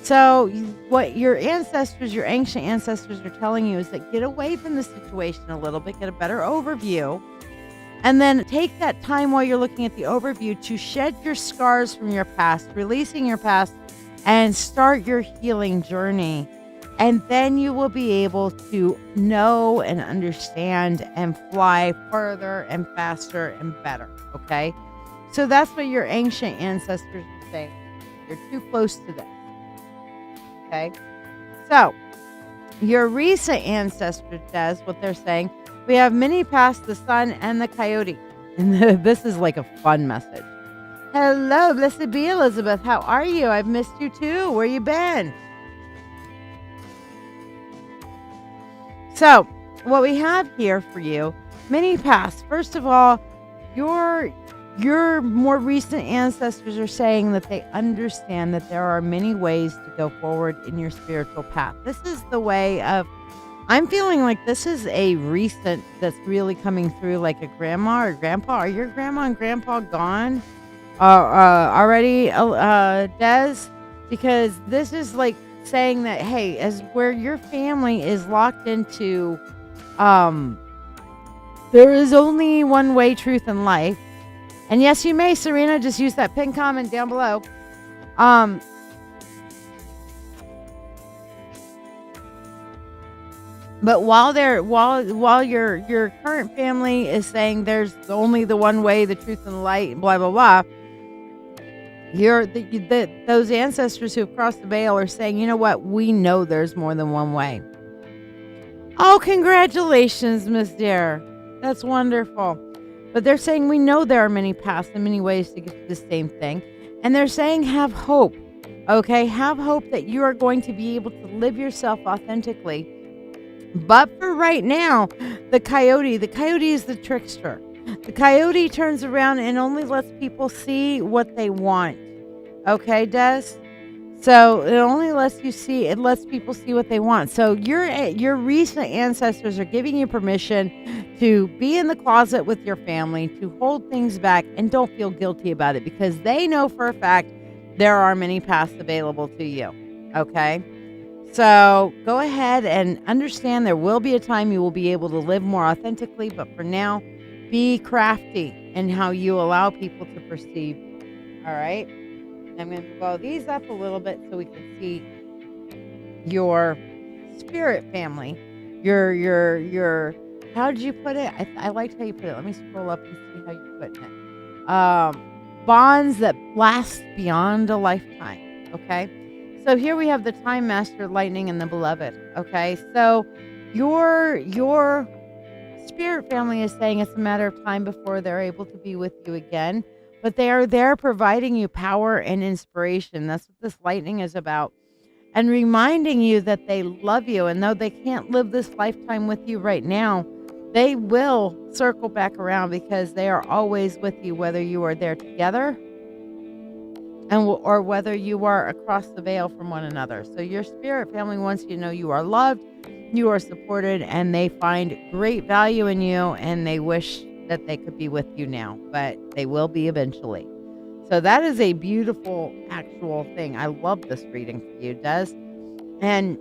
So what your ancestors, your ancient ancestors are telling you is that get away from the situation a little bit, get a better overview, and then take that time while you're looking at the overview to shed your scars from your past, releasing your past, and start your healing journey. And then you will be able to know and understand and fly further and faster and better. Okay? So that's what your ancient ancestors are saying. You're too close to this. Okay? So, your recent ancestors, Des, what they're saying, we have many past the sun and the coyote. And this is like a fun message. Hello, blessed be Elizabeth. How are you? I've missed you too. Where you been? So, what we have here for you, many past. First of all, your more recent ancestors are saying that they understand that there are many ways to go forward in your spiritual path. This is the way of, I'm feeling like this is a recent that's really coming through, like a grandma or grandpa. Are your grandma and grandpa gone already, Des? Because this is like saying that, hey, as where your family is locked into, there is only one way, truth, in life. And yes, you may, Serena, just use that pinned comment down below. But while your current family is saying there's only the one way, the truth, and the light, blah blah blah, those ancestors who have crossed the veil are saying, you know what? We know there's more than one way. Oh, congratulations, Miss Dare. That's wonderful. But they're saying we know there are many paths and many ways to get to the same thing. And they're saying have hope. Okay? Have hope that you are going to be able to live yourself authentically But for right now, the coyote is the trickster. The coyote turns around and only lets people see what they want. Okay, Des? So it lets people see what they want. So your recent ancestors are giving you permission to be in the closet with your family, to hold things back, and don't feel guilty about it because they know for a fact there are many paths available to you. Okay? So go ahead and understand there will be a time you will be able to live more authentically, but for now, be crafty in how you allow people to perceive you. All right? I'm going to blow these up a little bit so we can see your spirit family. Your how did you put it? I liked how you put it. Let me scroll up and see how you put it. Bonds that last beyond a lifetime. Okay? So here we have the Time Master, Lightning, and the Beloved. Okay, so your spirit family is saying it's a matter of time before they're able to be with you again, but they are there providing you power and inspiration. That's what this lightning is about, and reminding you that they love you, and though they can't live this lifetime with you right now, they will circle back around because they are always with you, whether you are there together or whether you are across the veil from one another. So your spirit family wants you to know you are loved, you are supported, and they find great value in you, and they wish that they could be with you now, but they will be eventually. So that is a beautiful actual thing. I love this reading for you, Des. And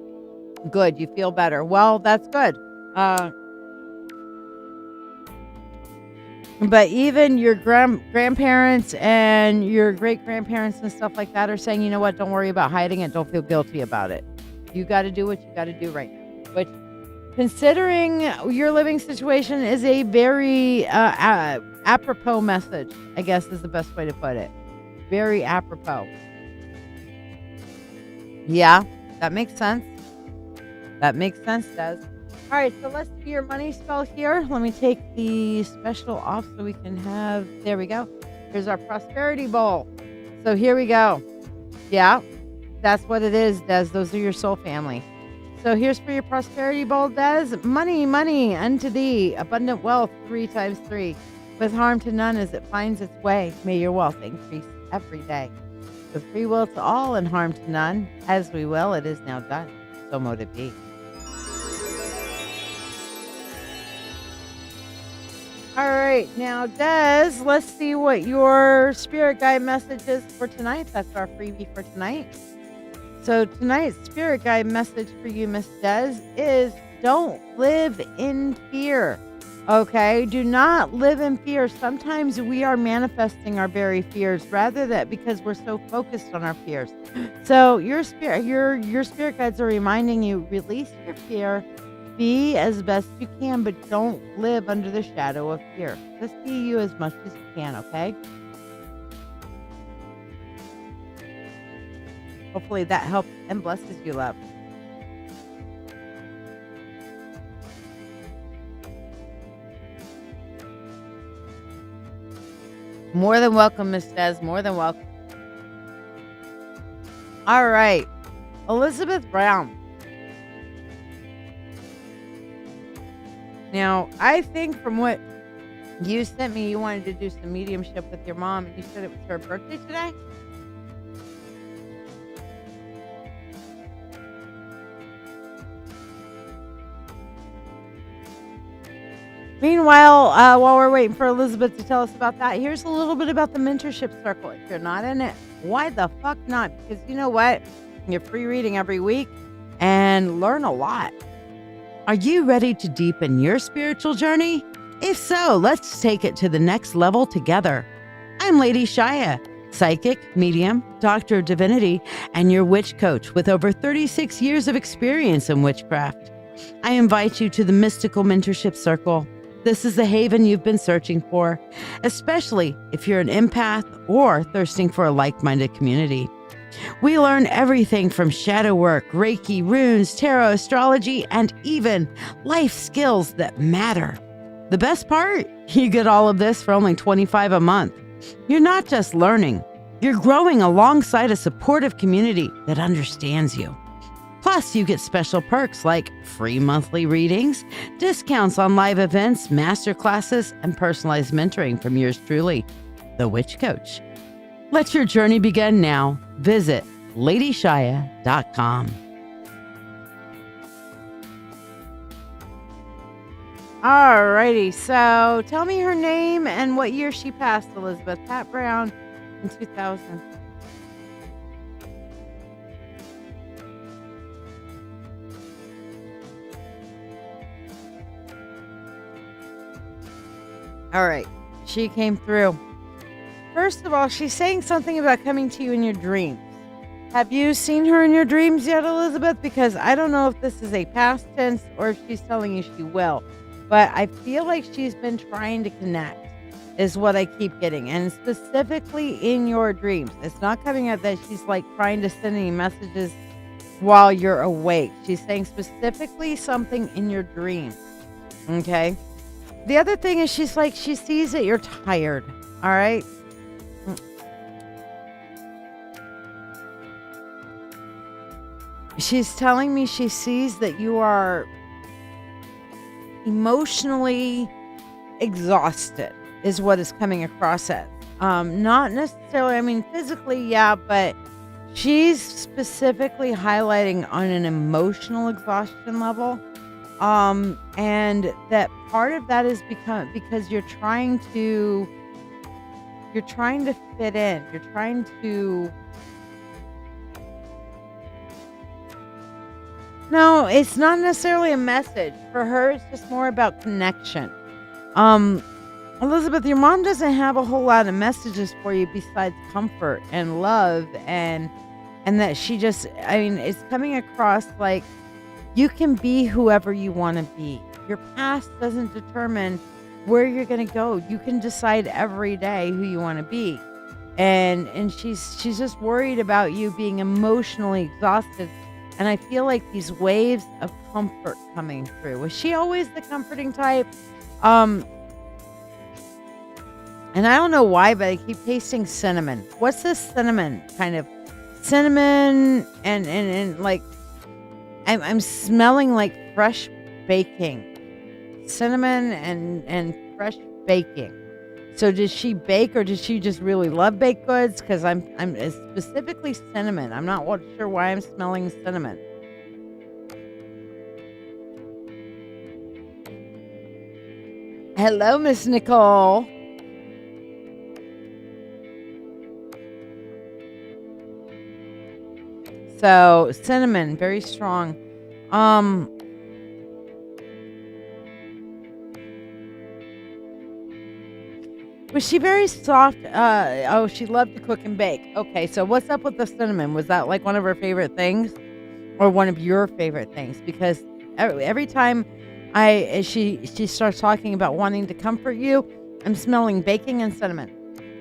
good, you feel better. Well, that's good. But even your grandparents and your great-grandparents and stuff like that are saying, you know what, don't worry about hiding it. Don't feel guilty about it. You got to do what you got to do right now. Which, considering your living situation, is a very apropos message, I guess is the best way to put it. Very apropos. Yeah, that makes sense. That makes sense, Des. All right, so let's do your money spell here. Let me take the special off so we can have, there we go. Here's our prosperity bowl. So here we go. Yeah, that's what it is, Des. Those are your soul family. So here's for your prosperity bowl, Des. Money, money unto thee. Abundant wealth 3 times 3. With harm to none as it finds its way. May your wealth increase every day. With free will to all and harm to none. As we will, it is now done. So mote it be. All right, now, Des, let's see what your spirit guide message is for tonight. That's our freebie for tonight. So tonight's spirit guide message for you, Miss Des, is don't live in fear. Okay, do not live in fear. Sometimes we are manifesting our very fears rather than because we're so focused on our fears. So your spirit guides are reminding you, release your fear. Be as best you can, but don't live under the shadow of fear. Just be you as much as you can, okay? Hopefully that helps and blesses you, love. More than welcome, Miss Des. More than welcome. All right. Elizabeth Brown. Now, I think from what you sent me, you wanted to do some mediumship with your mom, and you said it was her birthday today? Meanwhile, while we're waiting for Elizabeth to tell us about that, here's a little bit about the Mentorship Circle. If you're not in it, why the fuck not? Because you know what? You're free reading every week and learn a lot. Are you ready to deepen your spiritual journey? If so, let's take it to the next level together. I'm LadyShiya, psychic, medium, doctor of divinity, and your witch coach with over 36 years of experience in witchcraft. I invite you to the Mystical Mentorship Circle. This is the haven you've been searching for, especially if you're an empath or thirsting for a like-minded community. We learn everything from shadow work, Reiki, runes, tarot, astrology, and even life skills that matter. The best part? You get all of this for only $25 a month. You're not just learning, you're growing alongside a supportive community that understands you. Plus, you get special perks like free monthly readings, discounts on live events, masterclasses, and personalized mentoring from yours truly, the Witch Coach. Let your journey begin now. Visit LadyShiya.com. Alrighty, so tell me her name and what year she passed, Elizabeth. Pat Brown in 2000. All right, she came through. First of all, she's saying something about coming to you in your dreams. Have you seen her in your dreams yet, Elizabeth? Because I don't know if this is a past tense or if she's telling you she will. But I feel like she's been trying to connect, is what I keep getting. And specifically in your dreams. It's not coming out that she's like trying to send any messages while you're awake. She's saying specifically something in your dreams. Okay? The other thing is she sees that you're tired. All right? She's telling me she sees that you are emotionally exhausted is what is coming across as. Not necessarily, I mean, physically, yeah, but she's specifically highlighting on an emotional exhaustion level. And that part of that is because you're trying to fit in. You're trying to. No, it's not necessarily a message. For her, it's just more about connection. Elizabeth, your mom doesn't have a whole lot of messages for you besides comfort and love and that she just, I mean, it's coming across like you can be whoever you want to be. Your past doesn't determine where you're going to go. You can decide every day who you want to be. And she's just worried about you being emotionally exhausted. And I feel like these waves of comfort coming through. Was she always the comforting type? And I don't know why, but I keep tasting cinnamon. What's this cinnamon kind of? Cinnamon and like I'm smelling like fresh baking. Cinnamon and fresh baking. So did she bake or did she just really love baked goods? Because I'm specifically cinnamon. I'm not sure why I'm smelling cinnamon. Hello, Miss Nicole. So cinnamon, very strong. Was she very soft? She loved to cook and bake. Okay, so what's up with the cinnamon? Was that like one of her favorite things, or one of your favorite things? Because every time she starts talking about wanting to comfort you, I'm smelling baking and cinnamon.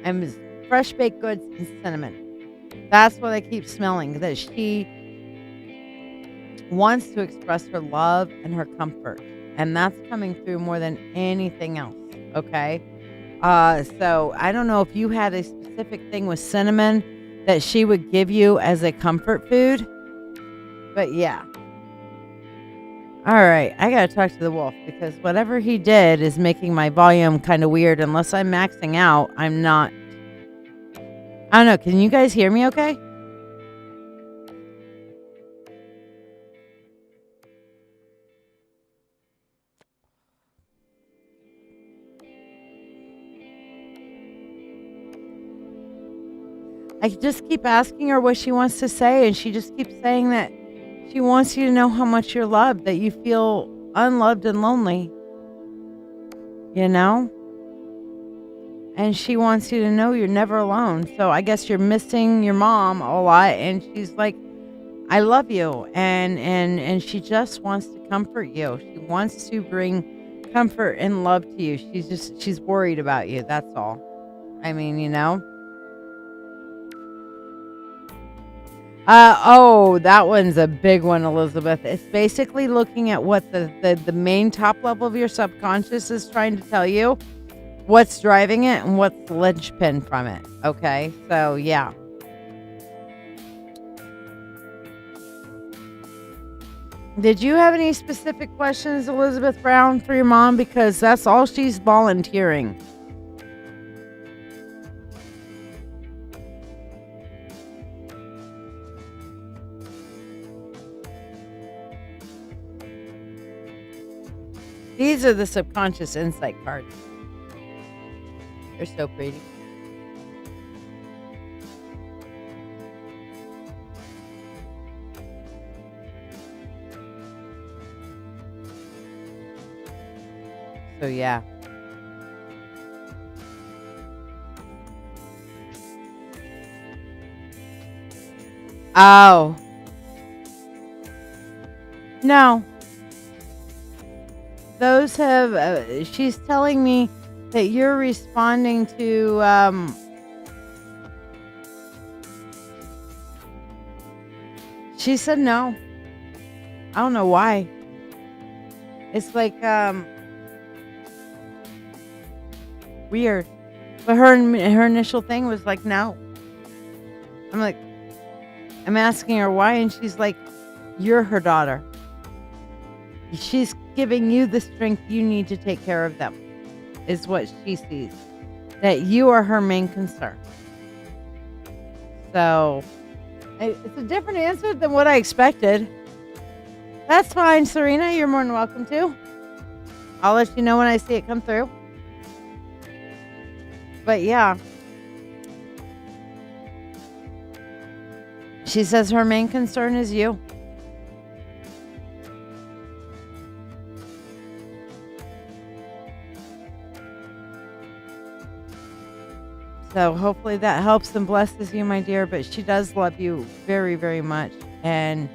I'm fresh baked goods and cinnamon. That's what I keep smelling, that she wants to express her love and her comfort. And that's coming through more than anything else, okay? So I don't know if you had a specific thing with cinnamon that she would give you as a comfort food. But yeah. All right, I got to talk to the wolf because whatever he did is making my volume kind of weird. Unless I'm maxing out, I'm not. I don't know. Can you guys hear me okay? I just keep asking her what she wants to say, and she just keeps saying that she wants you to know how much you're loved, that you feel unloved and lonely. You know? And she wants you to know you're never alone. So I guess you're missing your mom a lot. And she's like, I love you. And she just wants to comfort you. She wants to bring comfort and love to you. She's worried about you. That's all. I mean, you know. That one's a big one, Elizabeth. It's basically looking at what the main top level of your subconscious is trying to tell you. What's driving it and what's the linchpin from it. Okay, so yeah. Did you have any specific questions, Elizabeth Brown, for your mom? Because that's all she's volunteering. These are the subconscious insight cards. They're so pretty. So yeah. Oh. No. Those have, she's telling me that you're responding to, she said no. I don't know why. It's like, weird. But her initial thing was like, no. I'm like, I'm asking her why, and she's like, you're her daughter. She's giving you the strength you need to take care of them, is what she sees. That you are her main concern. So, it's a different answer than what I expected. That's fine, Serena. You're more than welcome to. I'll let you know when I see it come through. But yeah. She says her main concern is you. So hopefully that helps and blesses you, my dear. But she does love you very, very much. And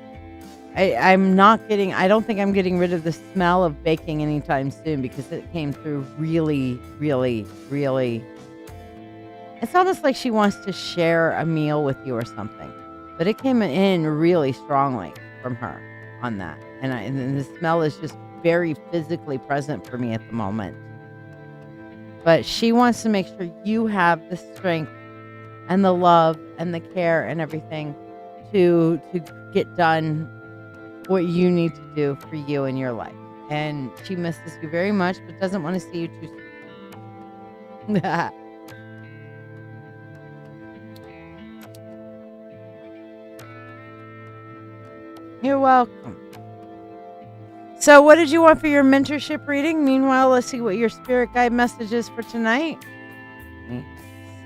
I don't think I'm getting rid of the smell of baking anytime soon, because it came through really, really, really. It's almost like she wants to share a meal with you or something. But it came in really strongly from her on that. And the smell is just very physically present for me at the moment. But she wants to make sure you have the strength and the love and the care and everything to get done what you need to do for you in your life. And she misses you very much, but doesn't want to see you too soon. You're welcome. So what did you want for your mentorship reading? Meanwhile, let's see what your spirit guide message is for tonight.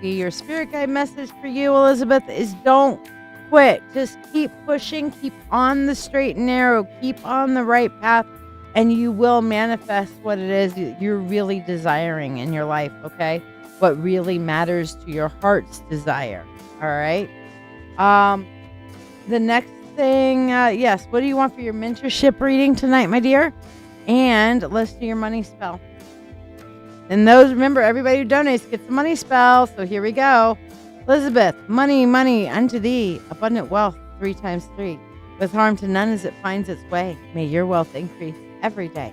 See, your spirit guide message for you, Elizabeth, is don't quit. Just keep pushing. Keep on the straight and narrow. Keep on the right path, and you will manifest what it is you're really desiring in your life, okay? What really matters to your heart's desire, all right? The next thing, yes, what do you want for your mentorship reading tonight, my dear? And let's do your money spell. And those, remember, everybody who donates gets a money spell. So here we go. Elizabeth, money, money unto thee, abundant wealth 3 times 3, with harm to none as it finds its way. May your wealth increase every day,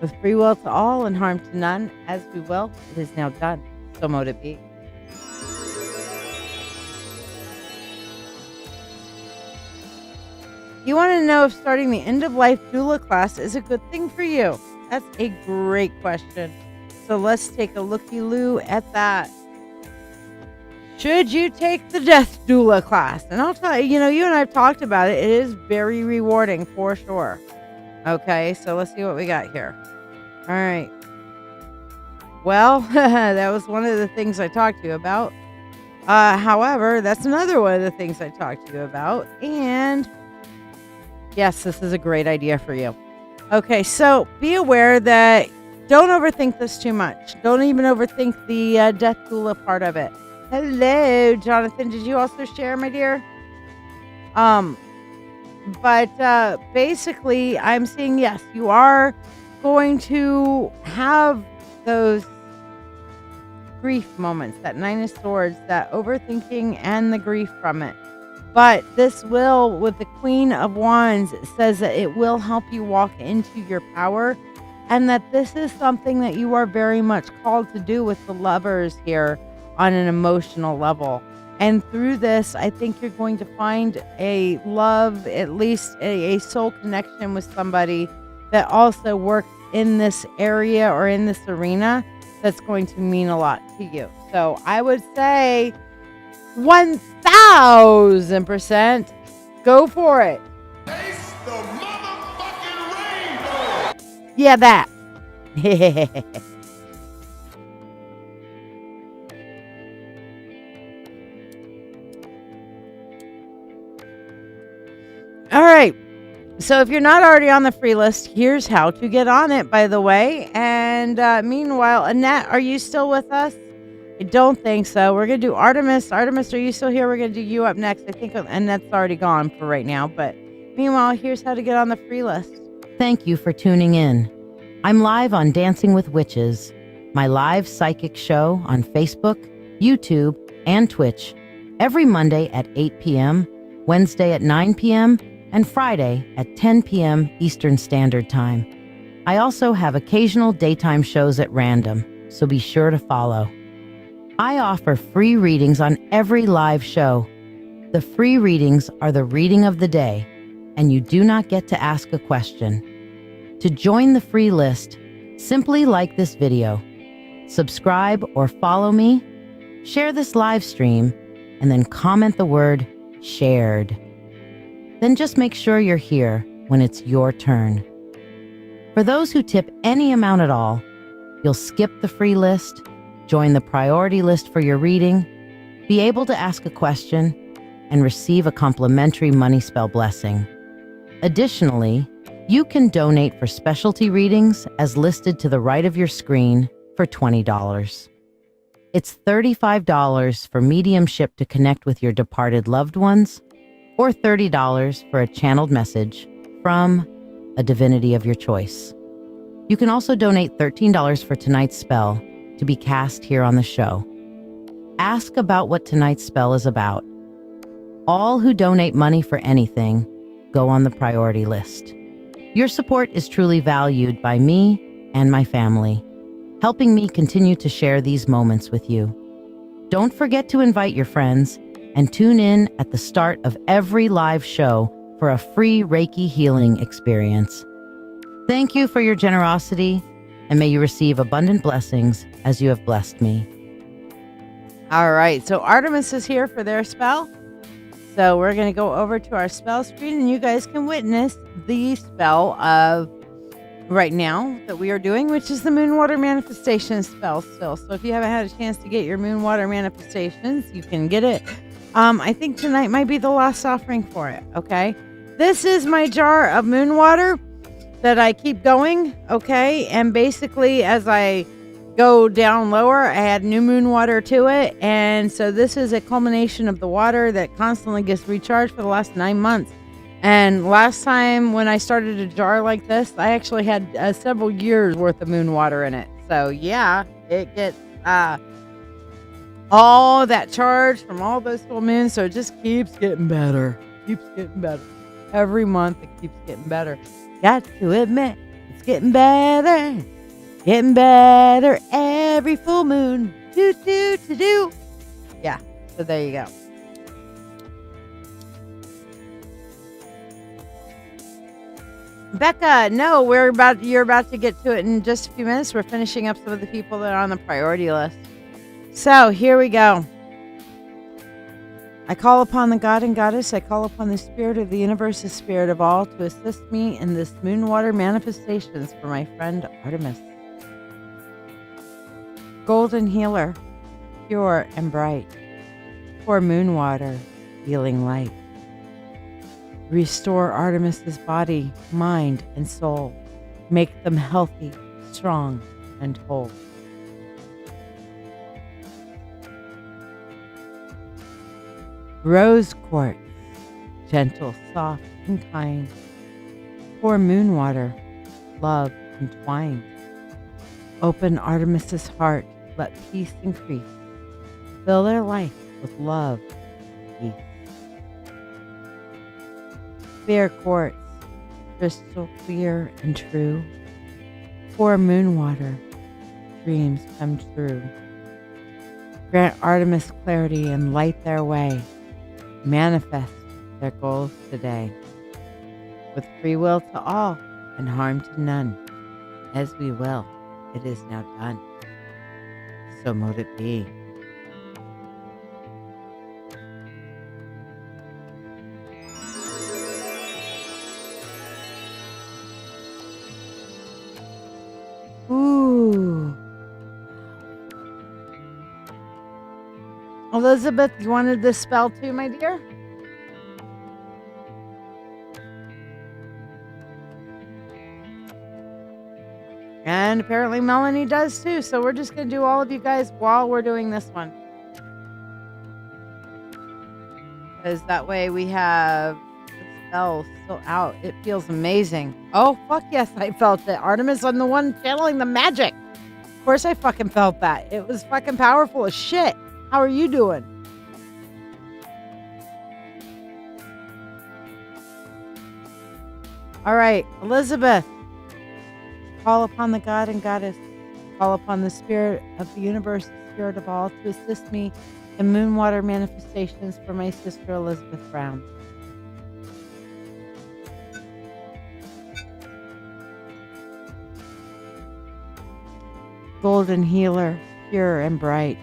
with free will to all and harm to none. As we will, it is now done. So mote it be. You want to know if starting the end-of-life doula class is a good thing for you? That's a great question. So let's take a looky-loo at that. Should you take the death doula class? And I'll tell you, you and I have talked about it. It is very rewarding for sure. Okay, so let's see what we got here. All right. Well, that was one of the things I talked to you about. However, that's another one of the things I talked to you about. And yes, this is a great idea for you. Okay, so be aware that don't overthink this too much. Don't even overthink the death doula part of it. Hello, Jonathan. Did you also share, my dear? But basically, I'm saying yes, you are going to have those grief moments, that 9 of Swords, that overthinking and the grief from it. But this will, with the Queen of Wands, it says that it will help you walk into your power, and that this is something that you are very much called to do with the Lovers here on an emotional level. And through this, I think you're going to find a love, at least a soul connection with somebody that also works in this area or in this arena that's going to mean a lot to you. So I would say 1000% go for it. Face the motherfucking rainbow! Yeah, that. All right. So if you're not already on the free list, here's how to get on it, by the way. And meanwhile, Annette, are you still with us? I don't think so. We're going to do Artemis. Artemis, are you still here? We're going to do you up next. I think Annette's already gone for right now. But meanwhile, here's how to get on the free list. Thank you for tuning in. I'm live on Dancing with Witches, my live psychic show on Facebook, YouTube, and Twitch, every Monday at 8 p.m., Wednesday at 9 p.m., and Friday at 10 p.m. Eastern Standard Time. I also have occasional daytime shows at random, so be sure to follow. I offer free readings on every live show. The free readings are the reading of the day, and you do not get to ask a question. To join the free list, simply like this video, subscribe or follow me, share this live stream, and then comment the word shared. Then just make sure you're here when it's your turn. For those who tip any amount at all, you'll skip the free list, join the priority list for your reading, be able to ask a question, and receive a complimentary money spell blessing. Additionally, you can donate for specialty readings as listed to the right of your screen for $20. It's $35 for mediumship to connect with your departed loved ones, or $30 for a channeled message from a divinity of your choice. You can also donate $13 for tonight's spell to be cast here on the show. Ask about what tonight's spell is about. All who donate money for anything go on the priority list. Your support is truly valued by me and my family, helping me continue to share these moments with you. Don't forget to invite your friends and tune in at the start of every live show for a free Reiki healing experience. Thank you for your generosity, and may you receive abundant blessings as you have blessed me. All right. So Artemis is here for their spell. So we're going to go over to our spell screen, and you guys can witness the spell of right now that we are doing, which is the Moon Water Manifestation spell still. So if you haven't had a chance to get your Moon Water Manifestations, you can get it. I think tonight might be the last offering for it, okay? This is my jar of moon water that I keep going, okay? And basically, as I go down lower, I add new moon water to it. And so this is a culmination of the water that constantly gets recharged for the last 9 months. And last time when I started a jar like this, I actually had several years worth of moon water in it. So yeah, it gets all that charge from all those full moons. So it just keeps getting better. Keeps getting better. Every month it keeps getting better. Got to admit, it's getting better. Getting better every full moon. Do. Yeah, so there you go. Becca, no, you're about to get to it in just a few minutes. We're finishing up some of the people that are on the priority list. So here we go. I call upon the God and Goddess. I call upon the Spirit of the universe, the Spirit of all, to assist me in this moon water manifestations for my friend Artemis. Golden healer, pure and bright. Pour moon water, healing light. Restore Artemis's body, mind, and soul. Make them healthy, strong, and whole. Rose quartz, gentle, soft, and kind. Pour moon water, love entwined. Open Artemis's heart, let peace increase. Fill their life with love and peace. Fair quartz, crystal clear and true. Pour moon water, dreams come true. Grant Artemis clarity and light their way. Manifest their goals today. With free will to all and harm to none. As we will, it is now done. So mote it be. Ooh. Elizabeth, you wanted this spell too, my dear? And apparently Melanie does too. So we're just going to do all of you guys while we're doing this one. Because that way we have the spell still out. It feels amazing. Oh, fuck yes, I felt it. Artemis, I'm the one channeling the magic. Of course I fucking felt that. It was fucking powerful as shit. How are you doing? All right, Elizabeth. Call upon the God and Goddess. Call upon the Spirit of the universe, the Spirit of all, to assist me in moonwater manifestations for my sister Elizabeth Brown. Golden healer, pure and bright.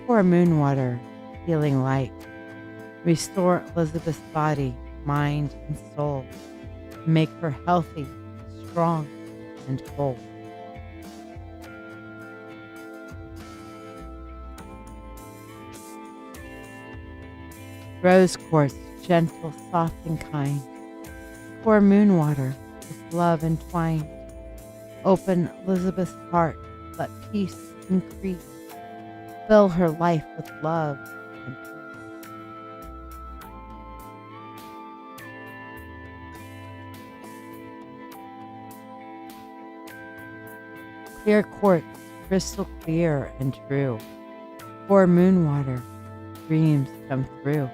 Pour moon water, healing light. Restore Elizabeth's body, mind, and soul. Make her healthy, strong, and whole. Rose quartz, gentle, soft, and kind. Pour moon water with love entwined. Open Elizabeth's heart, let peace increase. Fill her life with love and peace. Clear quartz, crystal clear and true. Pour moon water, dreams come through.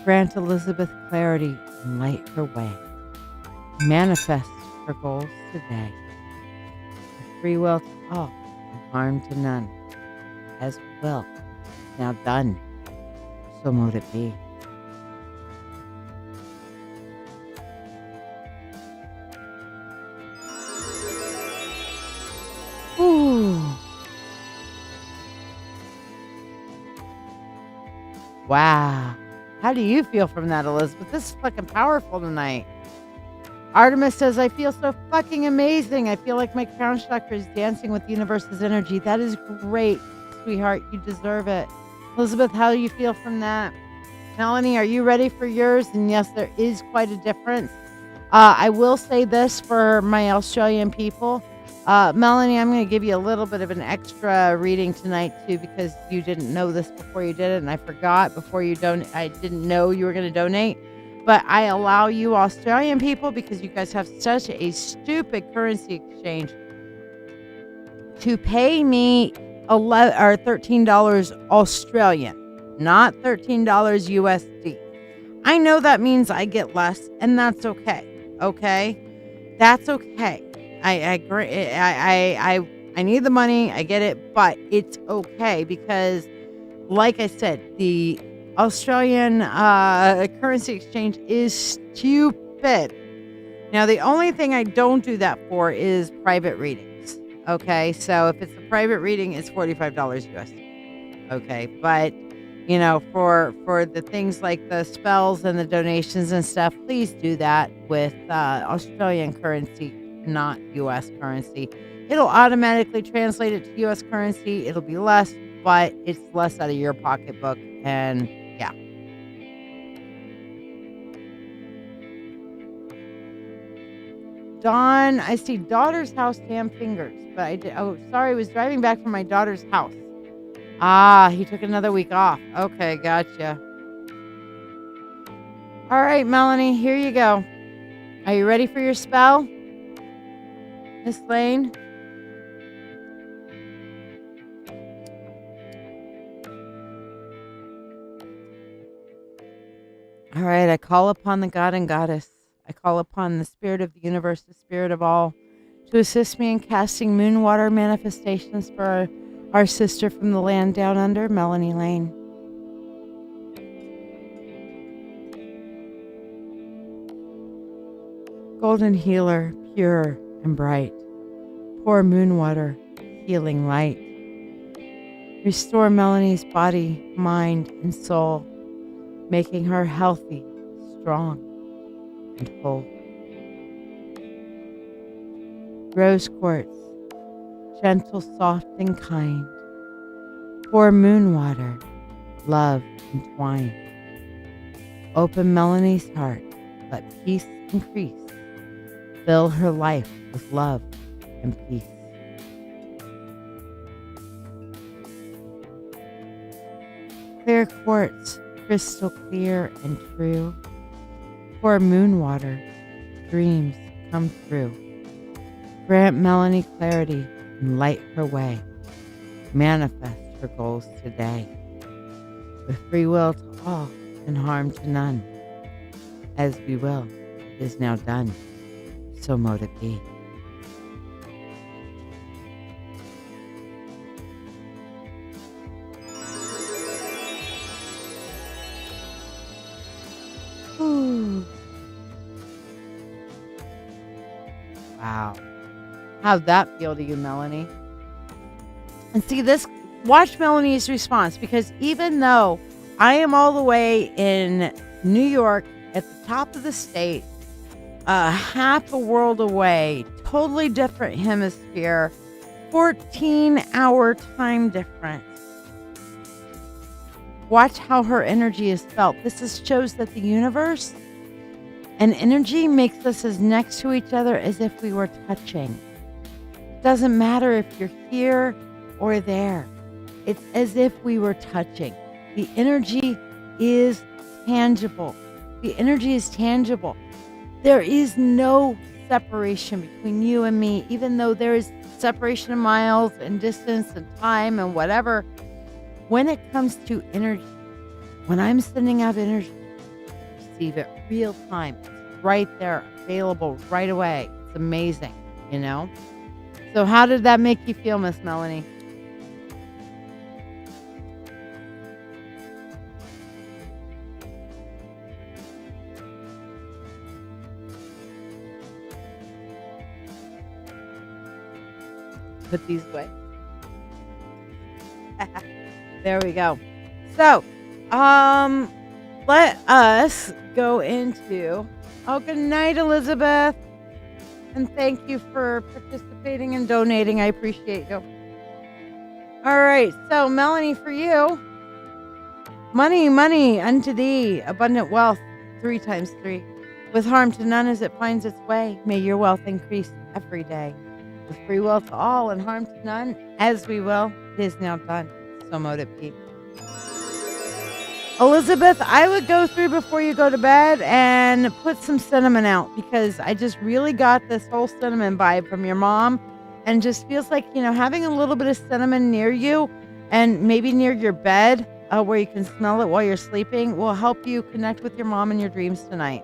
Grant Elizabeth clarity and light her way. Manifest her goals today. With free will to all and harm to none. As we will, now done. So mote it be. Ooh. Wow. How do you feel from that, Elizabeth? This is fucking powerful tonight. Artemis says, I feel so fucking amazing. I feel like my crown chakra is dancing with the universe's energy. That is great, sweetheart. You deserve it. Elizabeth, how do you feel from that? Melanie, are you ready for yours? And yes, there is quite a difference. I will say this for my Australian people. Melanie, I'm going to give you a little bit of an extra reading tonight too, because you didn't know this before you did it, and I forgot before you donate. I didn't know you were going to donate, but I allow you Australian people, because you guys have such a stupid currency exchange, to pay me $13 Australian, not $13 USD. I know that means I get less, and that's okay. Okay, that's okay. I agree. I need the money. I get it, but it's okay, because, like I said, the Australian currency exchange is stupid. Now, the only thing I don't do that for is private readings. Okay, so if it's a private reading, it's $45 USD. Okay, but you know, for the things like the spells and the donations and stuff, please do that with Australian currency, not U.S. currency. It'll automatically translate it to U.S. currency. It'll be less, but it's less out of your pocketbook. And yeah. Dawn, I see daughter's house, damn fingers. But I did. Oh, sorry. I was driving back from my daughter's house. Ah, he took another week off. Okay, gotcha. All right, Melanie, here you go. Are you ready for your spell, Miss Lane? All right, I call upon the God and Goddess. I call upon the Spirit of the universe, the Spirit of all, to assist me in casting moon water manifestations for Our sister from the land down under, Melanie Lane. Golden healer, pure and bright. Pour moon water, healing light. Restore Melanie's body, mind, and soul, making her healthy, strong, and whole. Rose quartz, gentle, soft, and kind. Pour moon water, love, entwine. Open Melanie's heart, let peace increase. Fill her life with love and peace. Clear quartz, crystal clear and true. Pour moon water, dreams come true. Grant Melanie clarity and light her way. Manifest her goals today. With free will to all and harm to none. As we will, it is now done. So mote it be. Ooh. Wow. How'd that feel to you, Melanie? And see this, watch Melanie's response, because even though I am all the way in New York at the top of the state, half a world away, totally different hemisphere, 14-hour time difference. Watch how her energy is felt. This shows that the universe and energy makes us as next to each other as if we were touching. Doesn't matter if you're here or there. It's as if we were touching. The energy is tangible. The energy is tangible. There is no separation between you and me, even though there is separation of miles and distance and time and whatever. When it comes to energy, when I'm sending out energy, receive it real time. It's right there, available right away. It's amazing, you know? So how did that make you feel, Miss Melanie? Put these away. There we go. So, let us go into, good night, Elizabeth. And thank you for participating and donating. I appreciate you. All right. So, Melanie, for you, money unto thee, abundant wealth, 3 times 3. With harm to none as it finds its way, may your wealth increase every day. With free will to all and harm to none, as we will, it is now done. So mote it be. Elizabeth, I would go through before you go to bed and put some cinnamon out, because I just really got this whole cinnamon vibe from your mom, and just feels like, you know, having a little bit of cinnamon near you and maybe near your bed where you can smell it while you're sleeping will help you connect with your mom in your dreams tonight.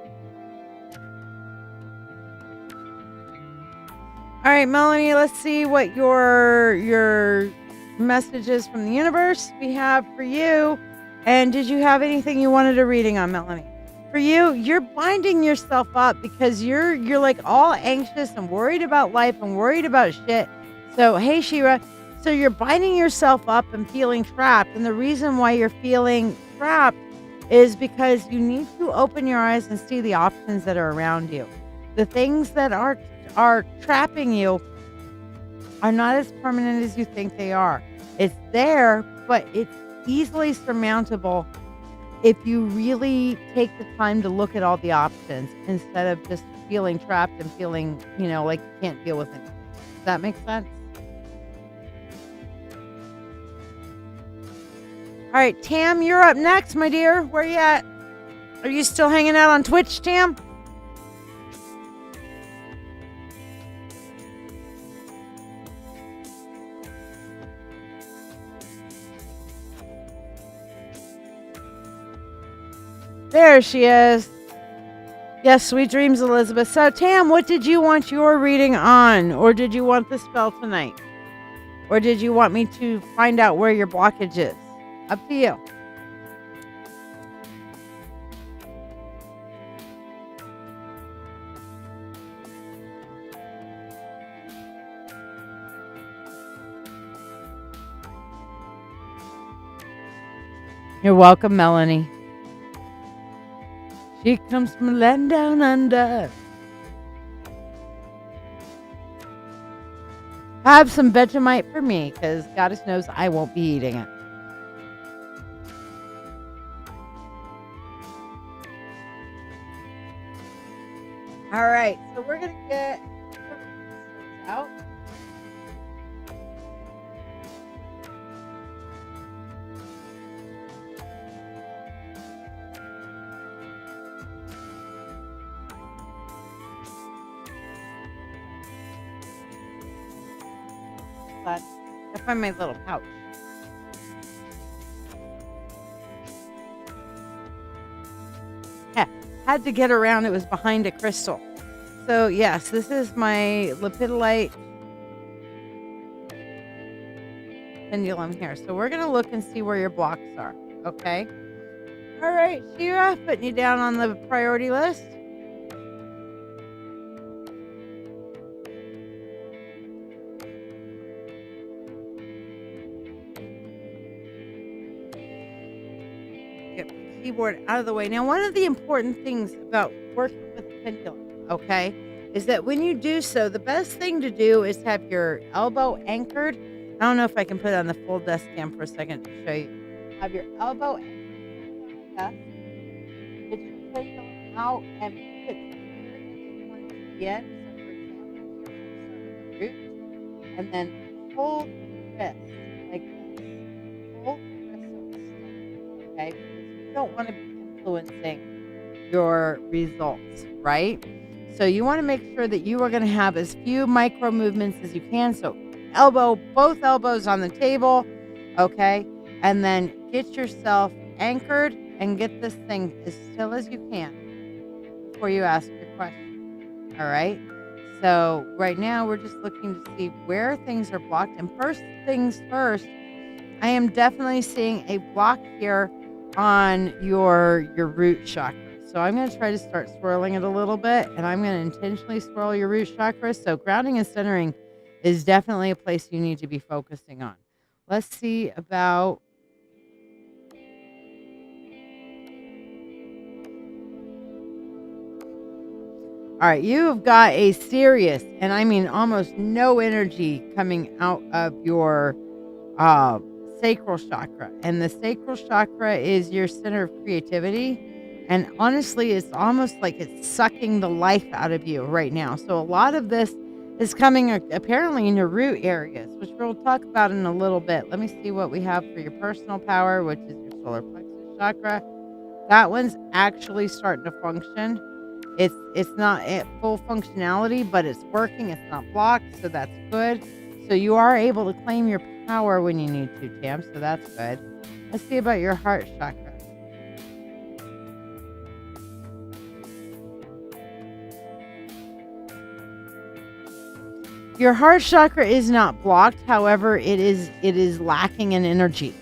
All right, Melanie, let's see what your messages from the universe we have for you. And did you have anything you wanted a reading on, Melanie? For you, you're binding yourself up because you're like all anxious and worried about life and worried about shit. So, hey, Shiya, so you're binding yourself up and feeling trapped. And the reason why you're feeling trapped is because you need to open your eyes and see the options that are around you. The things that are trapping you are not as permanent as you think they are. It's there, but it's easily surmountable if you really take the time to look at all the options instead of just feeling trapped and feeling, you know, like you can't deal with it. Does that make sense? All right, Tam, you're up next, my dear. Where you at? Are you still hanging out on Twitch, Tam? There she is. Yes, sweet dreams, Elizabeth. So, Tam, what did you want your reading on? Or did you want the spell tonight? Or did you want me to find out where your blockage is? Up to you. You're welcome, Melanie. She comes from land down under. Have some Vegemite for me, because Goddess knows I won't be eating it. All right, so we're going to get out. I find my little pouch. Yeah, had to get around. It was behind a crystal. So yes, this is my lepidolite pendulum here. So we're gonna look and see where your blocks are. Okay. All right, Shiya, putting you down on the priority list. Keyboard out of the way. Now, one of the important things about working with the pendulum, okay, is that when you do so, the best thing to do is have your elbow anchored. I don't know if I can put it on the full desk cam for a second to show you. Have your elbow anchored on the desk. Get your pendulum out and put one to the end. So, for example, here, start with the root, and then hold the wrist like this. Hold the wrist so it's still, okay? Don't want to be influencing your results, right? So you want to make sure that you are going to have as few micro movements as you can. So both elbows on the table, okay? And then get yourself anchored and get this thing as still as you can before you ask your question, all right? So right now we're just looking to see where things are blocked. And first things first, I am definitely seeing a block here on your root chakra. So I'm going to try to start swirling it a little bit, and I'm going to intentionally swirl your root chakra. So grounding and centering is definitely a place you need to be focusing on. Let's see about all right, you have got a serious, and I mean almost no energy coming out of your sacral chakra, and the sacral chakra is your center of creativity, and honestly it's almost like it's sucking the life out of you right now. So a lot of this is coming apparently in your root areas, which we'll talk about in a little bit. Let me see what we have for your personal power, which is your solar plexus chakra. That one's actually starting to function. It's not at full functionality, but it's working. It's not blocked, so that's good. So you are able to claim your power when you need to, Tam, so that's good. Let's see about your heart chakra. Your heart chakra is not blocked, however, it is lacking in energy.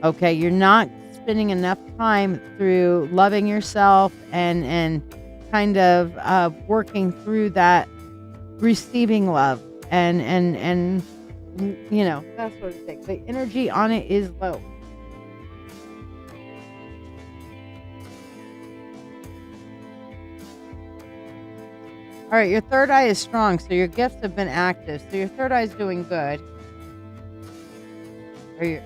Okay, you're not spending enough time through loving yourself and kind of working through that receiving love and you know, that sort of thing. The energy on it is low. All right, your third eye is strong, so your gifts have been active. So your third eye is doing good. And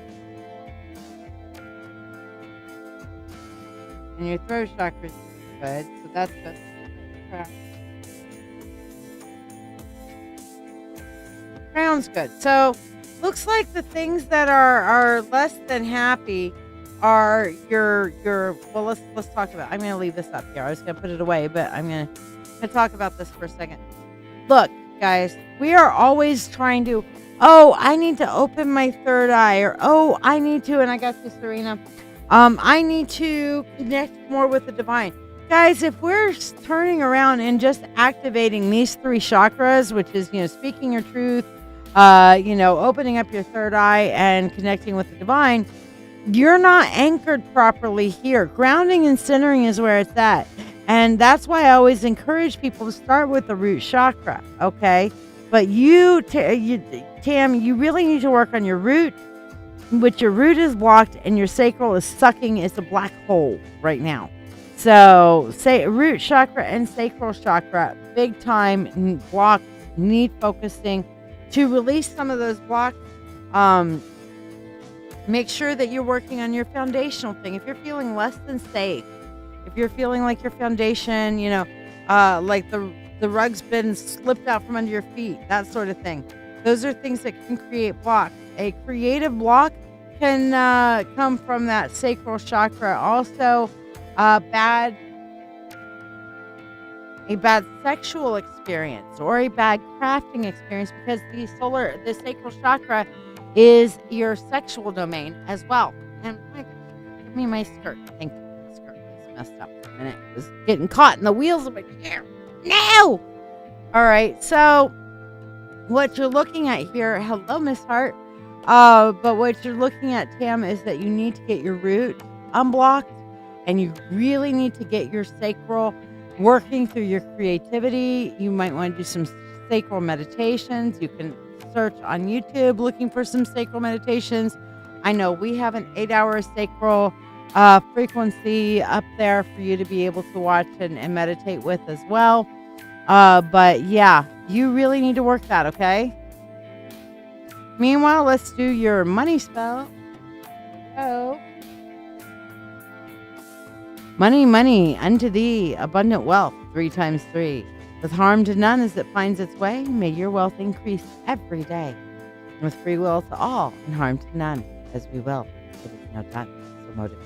your throat chakra is good, so that's good. Crown's good. So looks like the things that are less than happy are your well, let's talk about. I'm gonna leave this up here. I was gonna put it away, but I'm gonna talk about this for a second. Look, guys, we are always trying to, oh, I need to open my third eye, or oh, I need to, and I got you, Serena. I need to connect more with the divine. Guys, if we're turning around and just activating these three chakras, which is, you know, speaking your truth, opening up your third eye and connecting with the divine, you're not anchored properly here. Grounding and centering is where it's at. And that's why I always encourage people to start with the root chakra, okay? But Tam, you really need to work on your root, which your root is blocked and your sacral is sucking. It's a black hole right now. So, say root chakra and sacral chakra, big time block, need focusing to release some of those blocks. Make sure that you're working on your foundational thing. If you're feeling less than safe, if you're feeling like your foundation, like the rug's been slipped out from under your feet, that sort of thing. Those are things that can create blocks. A creative block can come from that sacral chakra. Also, a bad sexual experience or a bad crafting experience, because the sacral chakra is your sexual domain as well. And my gosh, give me my skirt. Thank you. My skirt was messed up for a minute. It was getting caught in the wheels of my chair. No! All right. So what you're looking at here, hello, Miss Hart. But what you're looking at, Tam, is that you need to get your root unblocked, and you really need to get your sacral working through your creativity. You might want to do some sacral meditations. You can search on YouTube looking for some sacral meditations. I know we have an 8-hour sacral frequency up there for you to be able to watch and meditate with as well. But yeah, you really need to work that, okay? Meanwhile, let's do your money spell. Oh. Money, money, unto thee, abundant wealth, 3 times 3. With harm to none as it finds its way, may your wealth increase every day. And with free will to all, and harm to none, as we will. It is no time, so motive.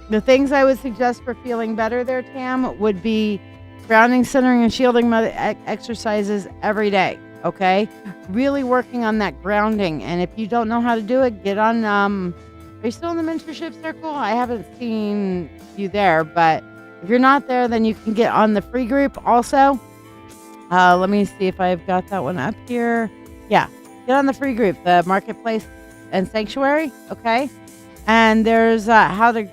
The things I would suggest for feeling better there, Tam, would be grounding, centering, and shielding exercises every day. Okay, really working on that grounding. And if you don't know how to do it, get on. Are you still in the mentorship circle? I haven't seen you there, but if you're not there, then you can get on the free group also. Let me see if I've got that one up here. Yeah, get on the free group, the Marketplace and Sanctuary. Okay, and there's how to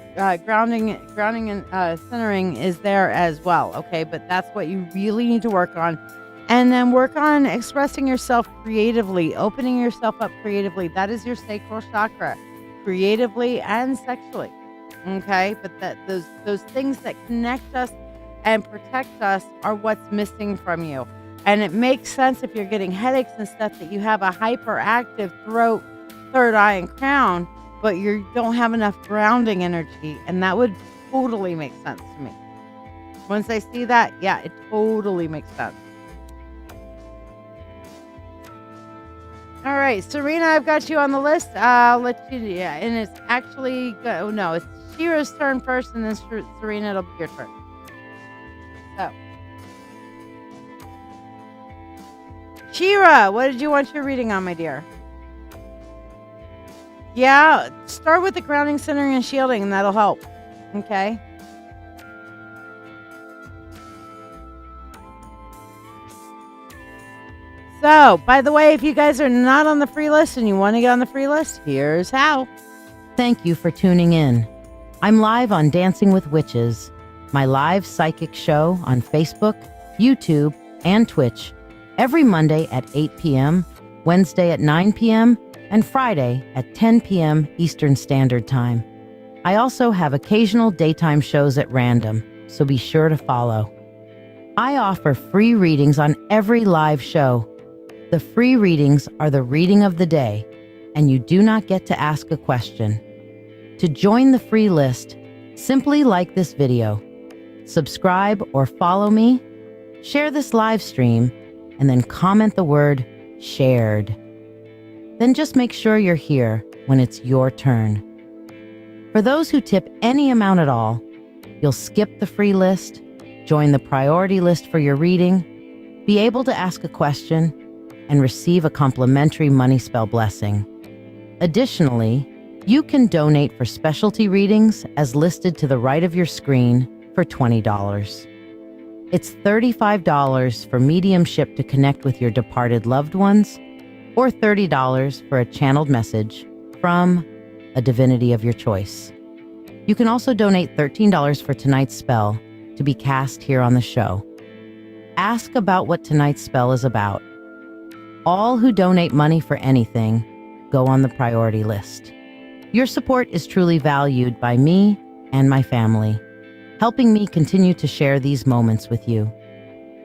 grounding and centering is there as well. Okay, but that's what you really need to work on. And then work on expressing yourself creatively, opening yourself up creatively. That is your sacral chakra, creatively and sexually. Okay, but those things that connect us and protect us are what's missing from you. And it makes sense if you're getting headaches and stuff that you have a hyperactive throat, third eye, and crown, but you don't have enough grounding energy. And that would totally make sense to me. Once I see that, yeah, it totally makes sense. All right, Serena, I've got you on the list. And it's actually, it's Shira's turn first, and then Serena, it'll be your turn. So, Shira, what did you want your reading on, my dear? Yeah, start with the grounding, centering, and shielding, and that'll help. Okay. So, by the way, if you guys are not on the free list and you want to get on the free list, here's how. Thank you for tuning in. I'm live on Dancing with Witches, my live psychic show on Facebook, YouTube, and Twitch, every Monday at 8 p.m., Wednesday at 9 p.m., and Friday at 10 p.m. Eastern Standard Time. I also have occasional daytime shows at random, so be sure to follow. I offer free readings on every live show. The free readings are the reading of the day, and you do not get to ask a question. To join the free list, simply like this video, subscribe or follow me, share this live stream, and then comment the word shared. Then just make sure you're here when it's your turn. For those who tip any amount at all, you'll skip the free list, join the priority list for your reading, be able to ask a question, and receive a complimentary money spell blessing. Additionally, you can donate for specialty readings as listed to the right of your screen for $20. It's $35 for mediumship to connect with your departed loved ones, or $30 for a channeled message from a divinity of your choice. You can also donate $13 for tonight's spell to be cast here on the show. Ask about what tonight's spell is about. All who donate money for anything go on the priority list. Your support is truly valued by me and my family, helping me continue to share these moments with you.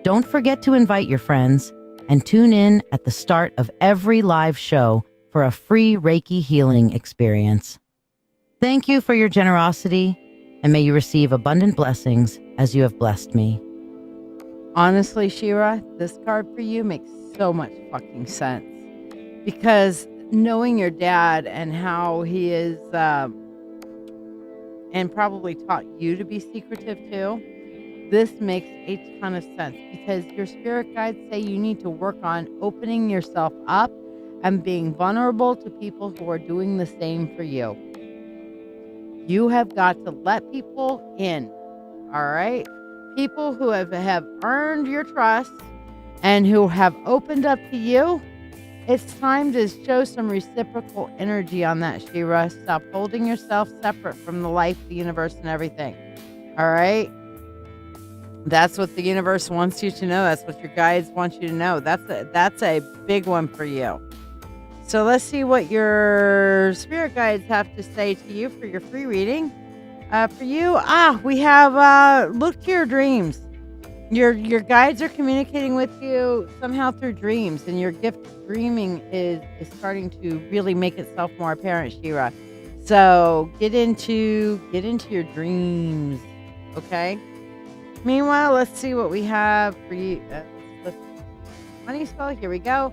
Don't forget to invite your friends and tune in at the start of every live show for a free Reiki healing experience. Thank you for your generosity, and may you receive abundant blessings as you have blessed me. Honestly, Shiya, this card for you makes so much fucking sense. Because knowing your dad and how he is, and probably taught you to be secretive too, this makes a ton of sense. Because your spirit guides say you need to work on opening yourself up and being vulnerable to people who are doing the same for you. You have got to let people in, all right? People who have earned your trust and who have opened up to you. It's time to show some reciprocal energy on that, Shiya. Stop holding yourself separate from the life, the universe, and everything. All right? That's what the universe wants you to know. That's what your guides want you to know. That's a big one for you. So let's see what your spirit guides have to say to you for your free reading. For you, we have look to your dreams. Your guides are communicating with you somehow through dreams, and your gift of dreaming is starting to really make itself more apparent, Shiya. So get into your dreams, okay? Meanwhile, let's see what we have for you. Money spell. Here we go.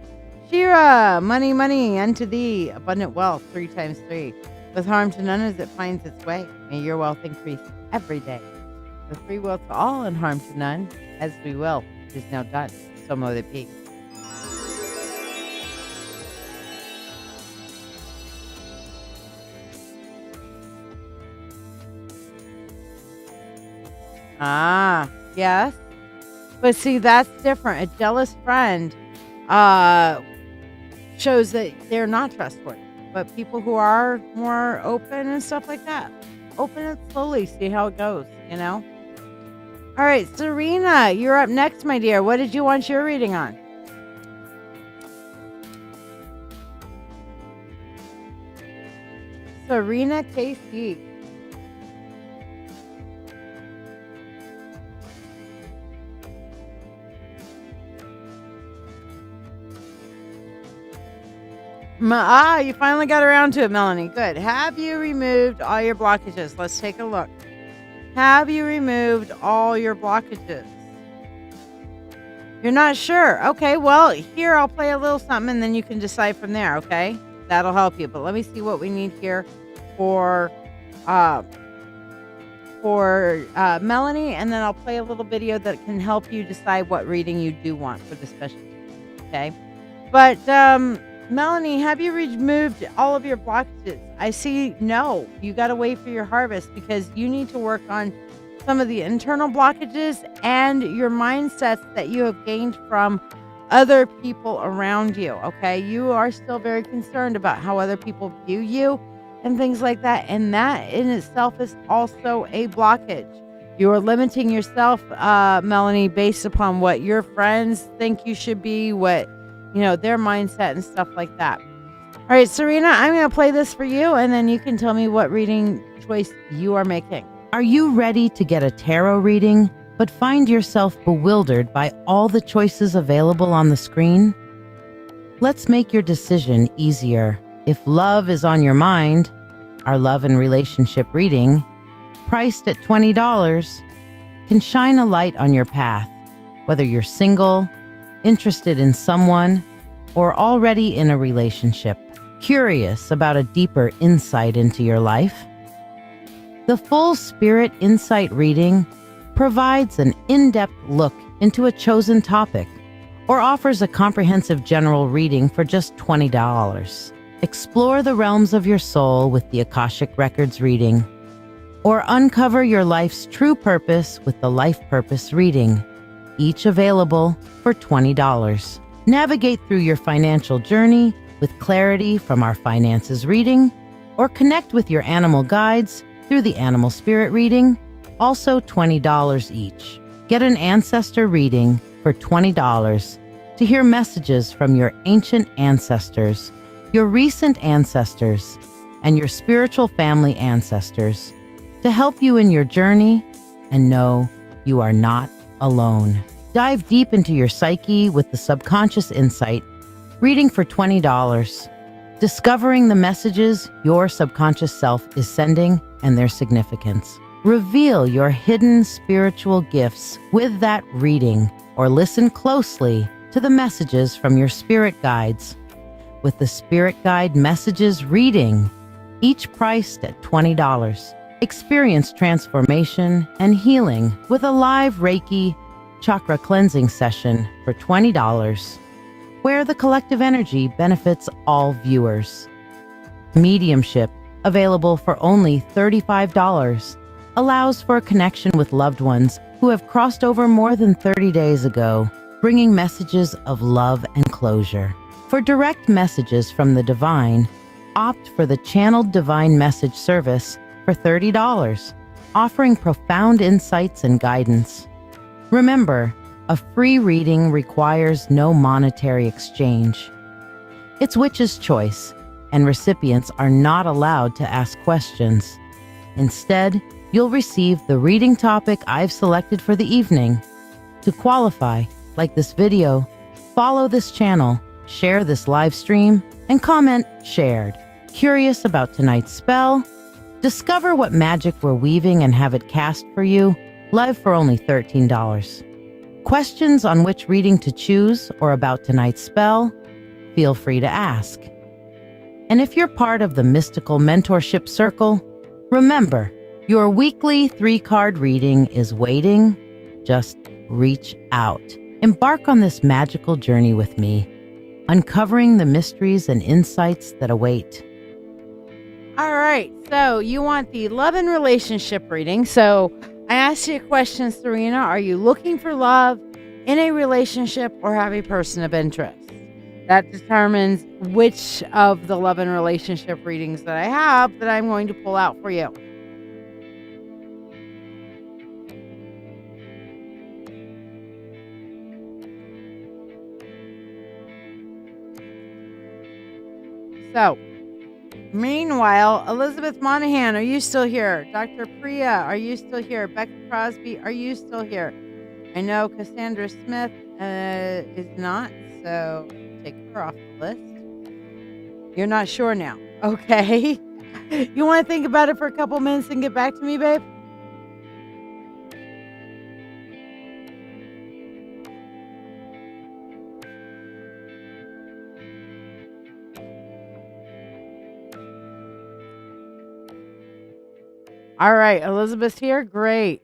Shiya, money unto thee, abundant wealth, 3 times 3. With harm to none as it finds its way. May your wealth increase every day. With free will to all and harm to none, as we will. It is now done. So mote it be. Yes. But see, that's different. A jealous friend shows that they're not trustworthy. But people who are more open and stuff like that, open it slowly, see how it goes, you know? All right, Serena, you're up next, my dear. What did you want your reading on? Serena KC. You finally got around to it, Melanie. Good. Have you removed all your blockages? Let's take a look. Have you removed all your blockages? You're not sure. Okay, well, here I'll play a little something and then you can decide from there, okay? That'll help you. But let me see what we need here for Melanie, and then I'll play a little video that can help you decide what reading you do want for the special, okay? But Melanie, have you removed all of your blockages? I see no. You got to wait for your harvest because you need to work on some of the internal blockages and your mindsets that you have gained from other people around you, okay? You are still very concerned about how other people view you and things like that, and that in itself is also a blockage. You are limiting yourself, Melanie, based upon what your friends think you should be, what their mindset and stuff like that. All right, Serena, I'm going to play this for you, and then you can tell me what reading choice you are making. Are you ready to get a tarot reading, but find yourself bewildered by all the choices available on the screen? Let's make your decision easier. If love is on your mind, our love and relationship reading, priced at $20, can shine a light on your path, whether you're single, interested in someone, or already in a relationship, curious about a deeper insight into your life. The full Spirit Insight reading provides an in-depth look into a chosen topic or offers a comprehensive general reading for just $20. Explore the realms of your soul with the Akashic Records reading, or uncover your life's true purpose with the Life Purpose reading. each available for $20. Navigate through your financial journey with clarity from our finances reading, or connect with your animal guides through the animal spirit reading, also $20 each. Get an ancestor reading for $20 to hear messages from your ancient ancestors, your recent ancestors, and your spiritual family ancestors to help you in your journey and know you are not alone. Dive deep into your psyche with the Subconscious Insight reading for $20. Discovering the messages your subconscious self is sending and their significance. Reveal your hidden spiritual gifts with that reading, or listen closely to the messages from your spirit guides with the Spirit Guide Messages reading, each priced at $20. Experience transformation and healing with a live Reiki Chakra cleansing session for $20, where the collective energy benefits all viewers. Mediumship, available for only $35, allows for a connection with loved ones who have crossed over more than 30 days ago, bringing messages of love and closure. For direct messages from the divine, opt for the Channeled Divine Message service for $30, offering profound insights and guidance. Remember, a free reading requires no monetary exchange. It's witch's choice, and recipients are not allowed to ask questions. Instead, you'll receive the reading topic I've selected for the evening. To qualify, like this video, follow this channel, share this live stream, and comment shared. Curious about tonight's spell? Discover what magic we're weaving and have it cast for you, live for only $13. Questions on which reading to choose or about tonight's spell? Feel free to ask. And if you're part of the Mystical Mentorship Circle, remember, your weekly 3-card reading is waiting. Just reach out. Embark on this magical journey with me, uncovering the mysteries and insights that await. All right, so you want the love and relationship reading. So I asked you a question, Serena. Are you looking for love in a relationship or have a person of interest? That determines which of the love and relationship readings that I have that I'm going to pull out for you. So, meanwhile, Elizabeth Monahan, are you still here? Dr. Priya, are you still here? Becca Crosby, are you still here? I know Cassandra Smith is not, so take her off the list. You're not sure now. Okay. You want to think about it for a couple minutes and get back to me, babe? All right, Elizabeth's here. Great.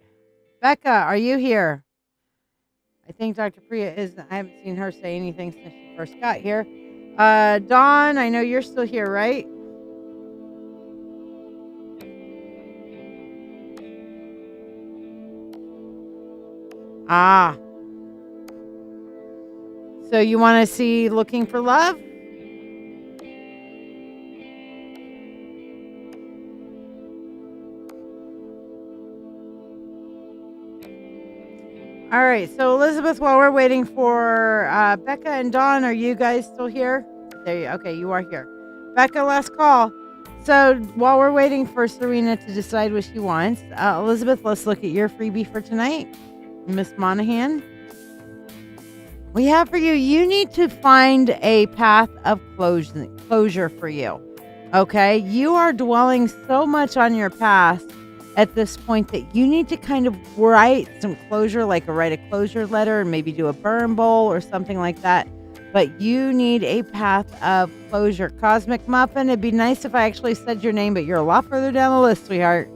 Becca, are you here? I think Dr. Priya is. I haven't seen her say anything since she first got here. Dawn, I know you're still here, right? Ah. So you want to see Looking for Love? All right, so Elizabeth, while we're waiting for Becca and Dawn, are you guys still here? Okay, you are here. Becca, last call. So while we're waiting for Serena to decide what she wants, Elizabeth, let's look at your freebie for tonight. Miss Monahan. We have for you, you need to find a path of closure for you. Okay, you are dwelling so much on your past at this point that you need to kind of write some closure, like write a closure letter and maybe do a burn bowl or something like that. But you need a path of closure. Cosmic Muffin, it'd be nice if I actually said your name, but you're a lot further down the list, sweetheart.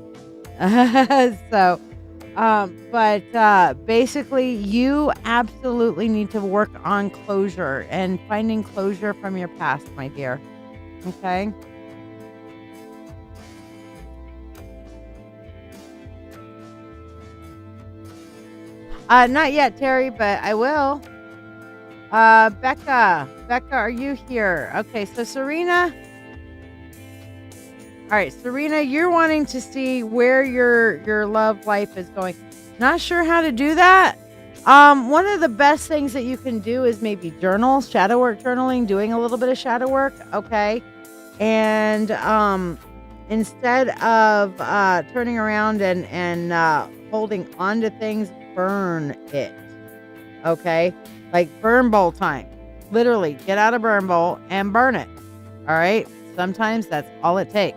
Basically, you absolutely need to work on closure and finding closure from your past, my dear. Okay? Not yet, Terry, but I will. Becca, are you here? Okay, so Serena. All right, Serena, you're wanting to see where your love life is going. Not sure how to do that. One of the best things that you can do is maybe journal, shadow work journaling, doing a little bit of shadow work, okay? And instead of turning around and holding on to things, burn it. Okay? Like burn bowl time. Literally, get out a burn bowl and burn it. All right? Sometimes that's all it takes.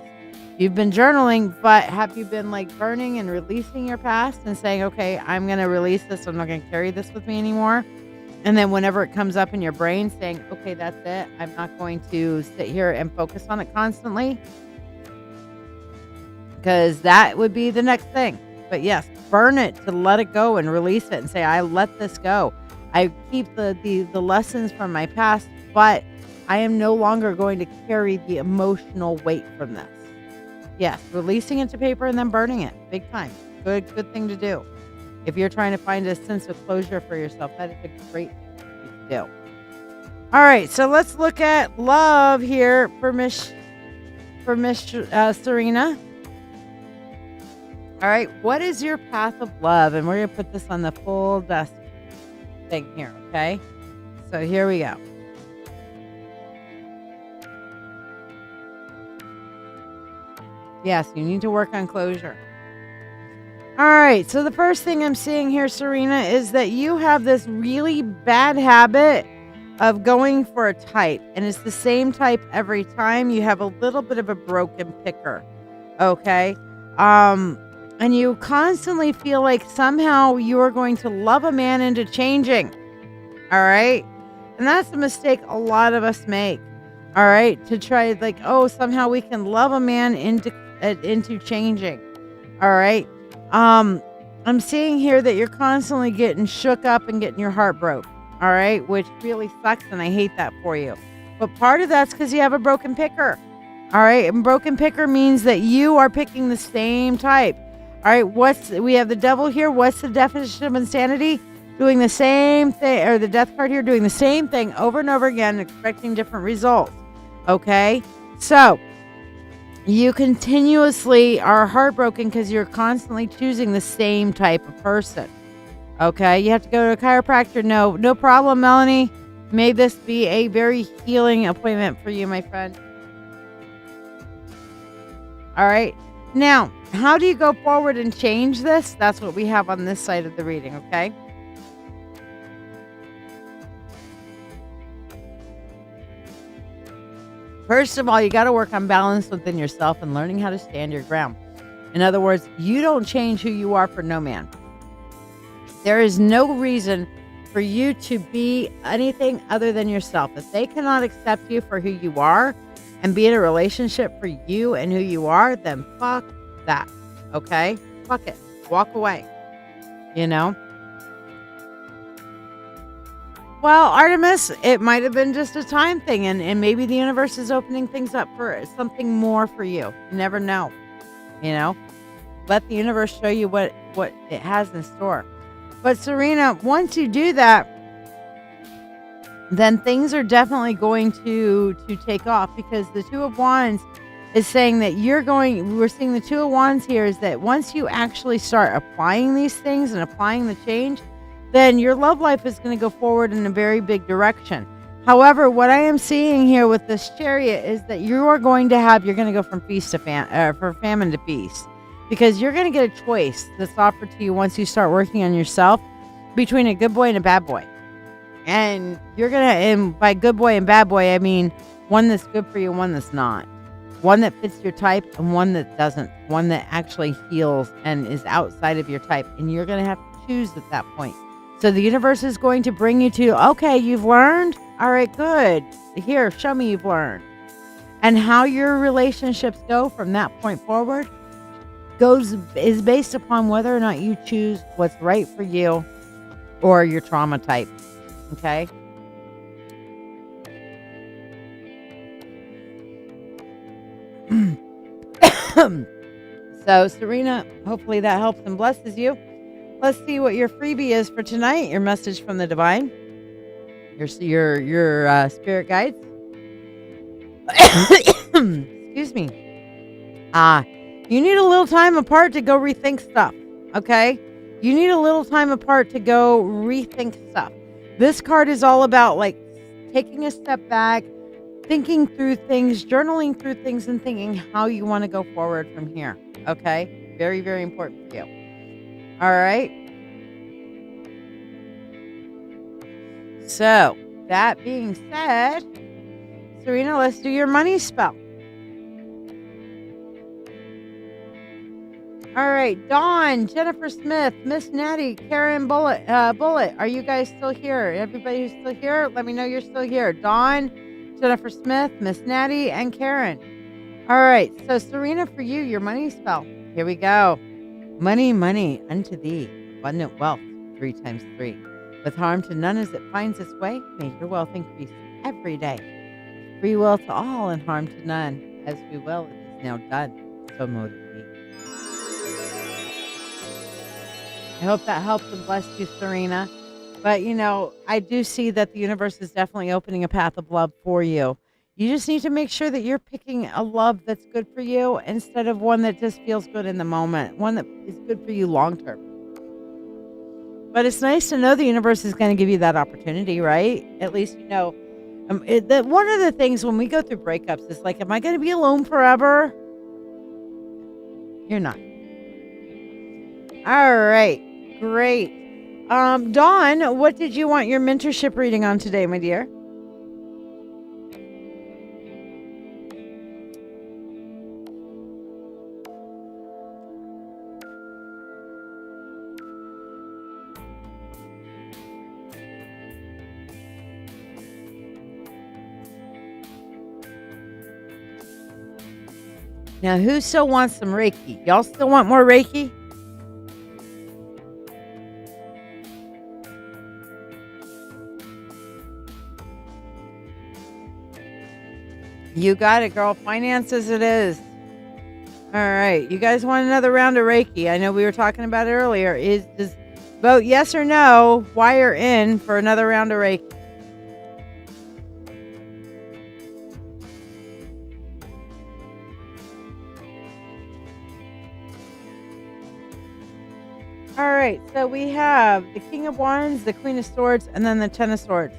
You've been journaling, but have you been like burning and releasing your past and saying, okay, I'm going to release this. I'm not going to carry this with me anymore. And then whenever it comes up in your brain saying, okay, that's it. I'm not going to sit here and focus on it constantly. Because that would be the next thing. But yes, burn it to let it go and release it and say, I let this go. I keep the lessons from my past, but I am no longer going to carry the emotional weight from this. Yes, releasing it to paper and then burning it. Big time. Good thing to do. If you're trying to find a sense of closure for yourself, that is a great thing to do. All right, so let's look at love here for Miss Serena. All right, what is your path of love? And we're going to put this on the full dust thing here, okay? So here we go. Yes, you need to work on closure. All right, so the first thing I'm seeing here, Serena, is that you have this really bad habit of going for a type, and it's the same type every time. You have a little bit of a broken picker, okay? And you constantly feel like somehow you are going to love a man into changing, all right? And that's a mistake a lot of us make, all right? To try like, oh, somehow we can love a man into changing, all right? I'm seeing here that you're constantly getting shook up and getting your heart broke, all right? Which really sucks, and I hate that for you. But part of that's because you have a broken picker, all right? And broken picker means that you are picking the same type. All right, we have the devil here. What's the definition of insanity? Doing the same thing, or the death card here, doing the same thing over and over again, expecting different results. Okay, so you continuously are heartbroken because you're constantly choosing the same type of person. Okay, you have to go to a chiropractor. No problem, Melanie. May this be a very healing appointment for you, my friend. All right. Now, how do you go forward and change this? That's what we have on this side of the reading, okay? First of all, you got to work on balance within yourself and learning how to stand your ground. In other words, you don't change who you are for no man. There is no reason for you to be anything other than yourself. If they cannot accept you for who you are and be in a relationship for you and who you are, then fuck that. Okay? Fuck it. Walk away. You know? Well, Artemis, it might have been just a time thing, and maybe the universe is opening things up for something more for you. You never know. You know? Let the universe show you what it has in store. But Serena, once you do that, then things are definitely going to take off, because the Two of Wands is saying that we're seeing the Two of Wands here is that once you actually start applying these things and applying the change, then your love life is going to go forward in a very big direction. However, what I am seeing here with this Chariot is that you're going to go from famine to feast, because you're going to get a choice that's offered to you once you start working on yourself between a good boy and a bad boy. And and by good boy and bad boy, I mean one that's good for you and one that's not. One that fits your type and one that doesn't. One that actually heals and is outside of your type. And you're going to have to choose at that point. So the universe is going to bring you to, okay, you've learned? All right, good. Here, show me you've learned. And how your relationships go from that point forward is based upon whether or not you choose what's right for you or your trauma type. Okay? So, Serena, hopefully that helps and blesses you. Let's see what your freebie is for tonight. Your message from the divine. Your spirit guides. Excuse me. You need a little time apart to go rethink stuff. Okay? You need a little time apart to go rethink stuff. This card is all about like taking a step back, thinking through things, journaling through things, and thinking how you want to go forward from here. Okay? Very, very important for you. All right? So, that being said, Serena, let's do your money spell. All right, Dawn, Jennifer Smith, Miss Natty, Karen Bullet. Are you guys still here? Everybody who's still here, let me know you're still here. Dawn, Jennifer Smith, Miss Natty, and Karen. All right, so Serena, for you, your money spell. Here we go. Money, money, unto thee, abundant wealth, 3 times 3. With harm to none as it finds its way, may your wealth increase every day. Free will to all and harm to none. As we will, it is now done. So mote it be. I hope that helped and blessed you, Serena. But, I do see that the universe is definitely opening a path of love for you. You just need to make sure that you're picking a love that's good for you instead of one that just feels good in the moment, one that is good for you long term. But it's nice to know the universe is going to give you that opportunity, right? At least one of the things when we go through breakups is like, am I going to be alone forever? You're not. All right. Great. Dawn, what did you want your mentorship reading on today, my dear? Now, who still wants some Reiki? Y'all still want more Reiki? You got it, girl. Finances it is. All right. You guys want another round of Reiki? I know we were talking about it earlier. Just vote yes or no, wire in for another round of Reiki. All right, so we have the King of Wands, the Queen of Swords, and then the Ten of Swords.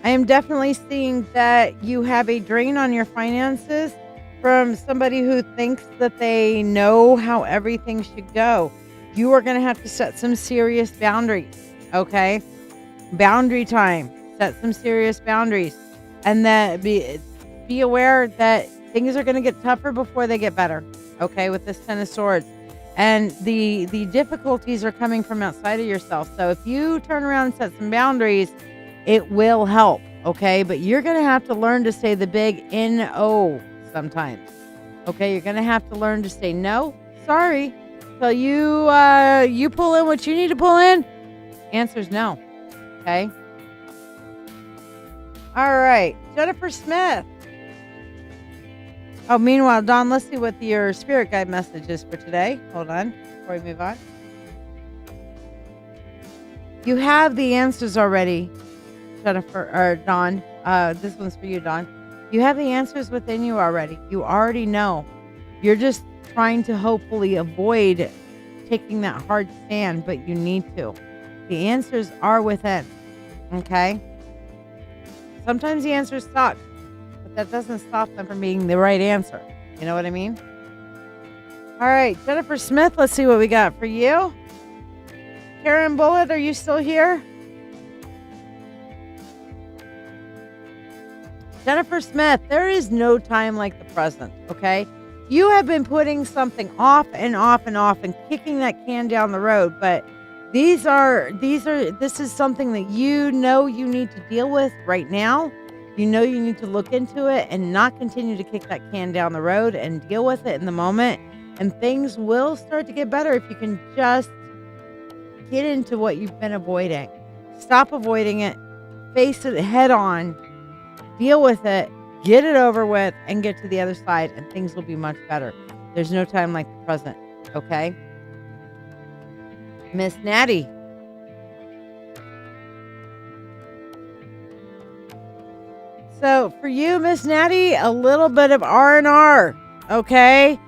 I am definitely seeing that you have a drain on your finances from somebody who thinks that they know how everything should go. You are going to have to set some serious boundaries, okay? Boundary time. Set some serious boundaries. And that be aware that things are going to get tougher before they get better, okay, with this Ten of Swords. And the difficulties are coming from outside of yourself. So if you turn around and set some boundaries, it will help, okay? But you're going to have to learn to say the big N-O sometimes, okay? You're going to have to learn to say no, sorry, till you pull in what you need to pull in. Answer's no, okay? All right, Jennifer Smith. Oh, meanwhile, Dawn, let's see what your spirit guide message is for today. Hold on before we move on. You have the answers already, Jennifer or Dawn. This one's for you, Dawn. You have the answers within you already. You already know. You're just trying to hopefully avoid taking that hard stand, but you need to. The answers are within, okay? Sometimes the answers suck. That doesn't stop them from being the right answer. You know what I mean? All right, Jennifer Smith, let's see what we got for you. Karen Bullet, are you still here? Jennifer Smith, there is no time like the present, okay? You have been putting something off and off and off and kicking that can down the road, but this is something that you know you need to deal with right now. You know you need to look into it and not continue to kick that can down the road and deal with it in the moment. And things will start to get better if you can just get into what you've been avoiding. Stop avoiding it. Face it head on. Deal with it. Get it over with and get to the other side and things will be much better. There's no time like the present. Okay? Miss Natty. So for you, Miss Natty, a little bit of R&R, okay?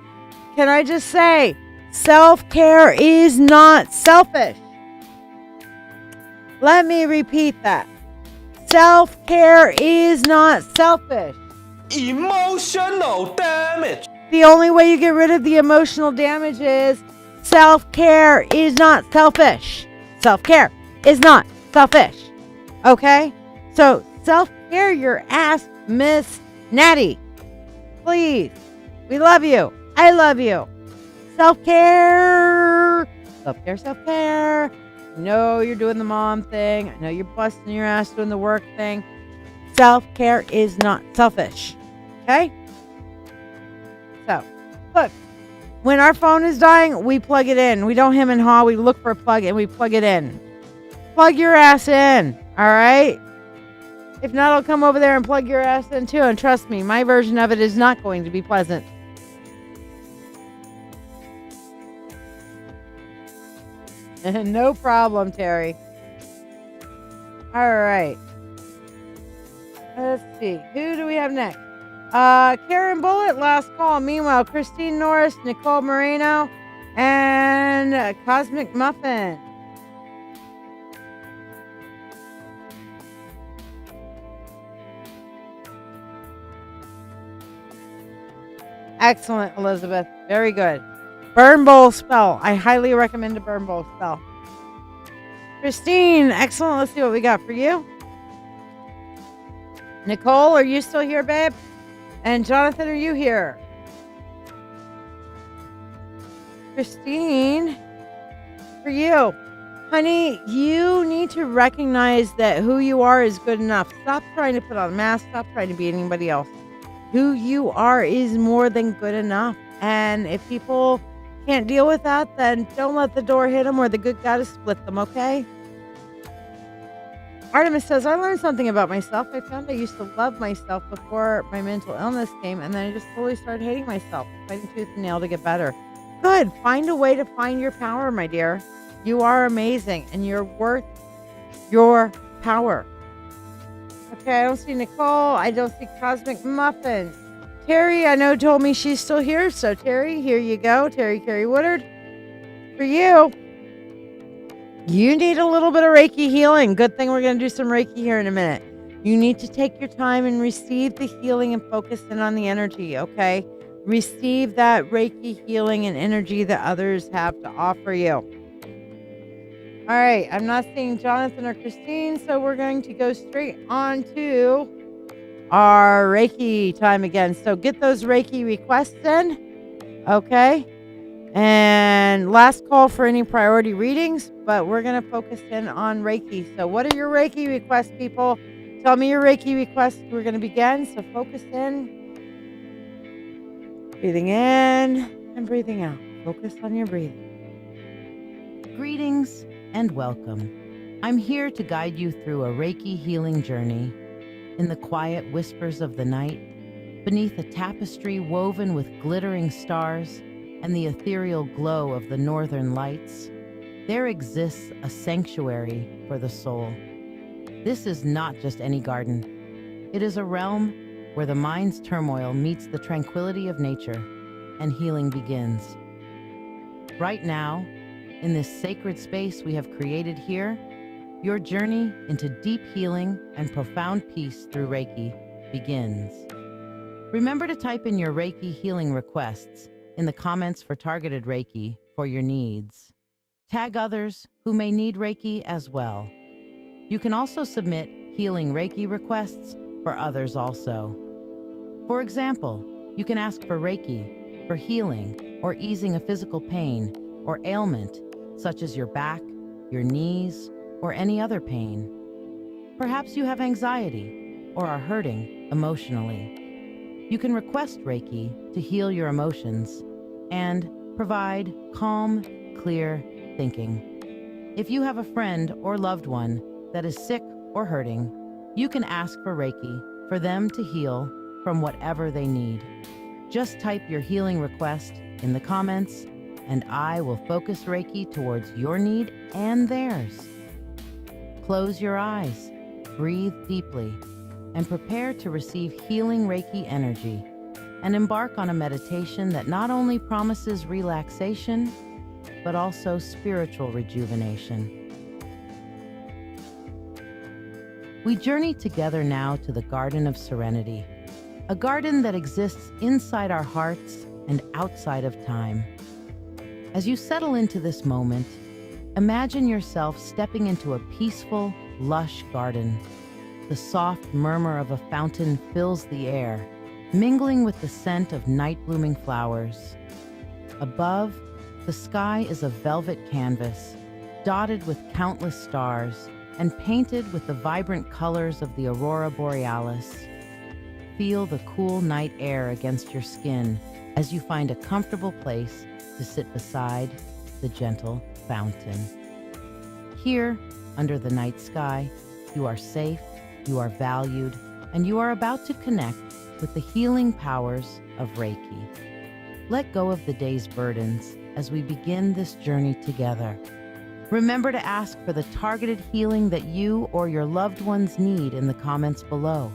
Can I just say, self-care is not selfish. Let me repeat that. Self-care is not selfish. Emotional damage. The only way you get rid of the emotional damage is self-care is not selfish. Self-care is not selfish. Okay? So self-care your ass, Miss Natty. Please. We love you. I love you. Self-care. Self-care, self-care. I know you're doing the mom thing. I know you're busting your ass doing the work thing. Self-care is not selfish. Okay? So, look, when our phone is dying, we plug it in. We don't hem and haw. We look for a plug and we plug it in. Plug your ass in. All right? If not, I'll come over there and plug your ass in too. And trust me, my version of it is not going to be pleasant. No problem, Terry. All right. Let's see. Who do we have next? Karen Bullitt, last call. Meanwhile, Christine Norris, Nicole Moreno, and Cosmic Muffin. Excellent, Elizabeth. Very good. Burn Bowl spell. I highly recommend a Burn Bowl spell. Christine, excellent. Let's see what we got for you. Nicole, are you still here, babe? And Jonathan, are you here? Christine, for you. Honey, you need to recognize that who you are is good enough. Stop trying to put on a mask. Stop trying to be anybody else. Who you are is more than good enough. And if people can't deal with that, then don't let the door hit them or the good God to split them, okay? Artemis says, I learned something about myself. I found I used to love myself before my mental illness came, and then I just slowly started hating myself, fighting tooth and nail to get better. Good. Find a way to find your power, my dear. You are amazing, and you're worth your power. Okay, I don't see Nicole. I don't see Cosmic Muffin. Terry, I know, told me she's still here. So, Terry, here you go. Terry Carey Woodard. For you, you need a little bit of Reiki healing. Good thing we're going to do some Reiki here in a minute. You need to take your time and receive the healing and focus in on the energy, okay? Receive that Reiki healing and energy that others have to offer you. All right, I'm not seeing Jonathan or Christine, so we're going to go straight on to our Reiki time again. So get those Reiki requests in, okay? And last call for any priority readings, but we're going to focus in on Reiki. So what are your Reiki requests, people? Tell me your Reiki requests. We're going to begin, so focus in. Breathing in and breathing out. Focus on your breathing. Greetings and welcome. I'm here to guide you through a Reiki healing journey. In the quiet whispers of the night, beneath a tapestry woven with glittering stars and the ethereal glow of the northern lights, there exists a sanctuary for the soul. This is not just any garden. It is a realm where the mind's turmoil meets the tranquility of nature and healing begins. Right now, in this sacred space we have created here, your journey into deep healing and profound peace through Reiki begins. Remember to type in your Reiki healing requests in the comments for targeted Reiki for your needs. Tag others who may need Reiki as well. You can also submit healing Reiki requests for others also. For example, you can ask for Reiki for healing or easing a physical pain or ailment such as your back, your knees, or any other pain. Perhaps you have anxiety or are hurting emotionally. You can request Reiki to heal your emotions and provide calm, clear thinking. If you have a friend or loved one that is sick or hurting, you can ask for Reiki for them to heal from whatever they need. Just type your healing request in the comments and I will focus Reiki towards your need and theirs. Close your eyes, breathe deeply, and prepare to receive healing Reiki energy and embark on a meditation that not only promises relaxation, but also spiritual rejuvenation. We journey together now to the Garden of Serenity, a garden that exists inside our hearts and outside of time. As you settle into this moment, imagine yourself stepping into a peaceful, lush garden. The soft murmur of a fountain fills the air, mingling with the scent of night-blooming flowers. Above, the sky is a velvet canvas, dotted with countless stars and painted with the vibrant colors of the aurora borealis. Feel the cool night air against your skin as you find a comfortable place to sit beside the gentle fountain. Here, under the night sky, you are safe, you are valued, and you are about to connect with the healing powers of Reiki. Let go of the day's burdens as we begin this journey together. Remember to ask for the targeted healing that you or your loved ones need in the comments below.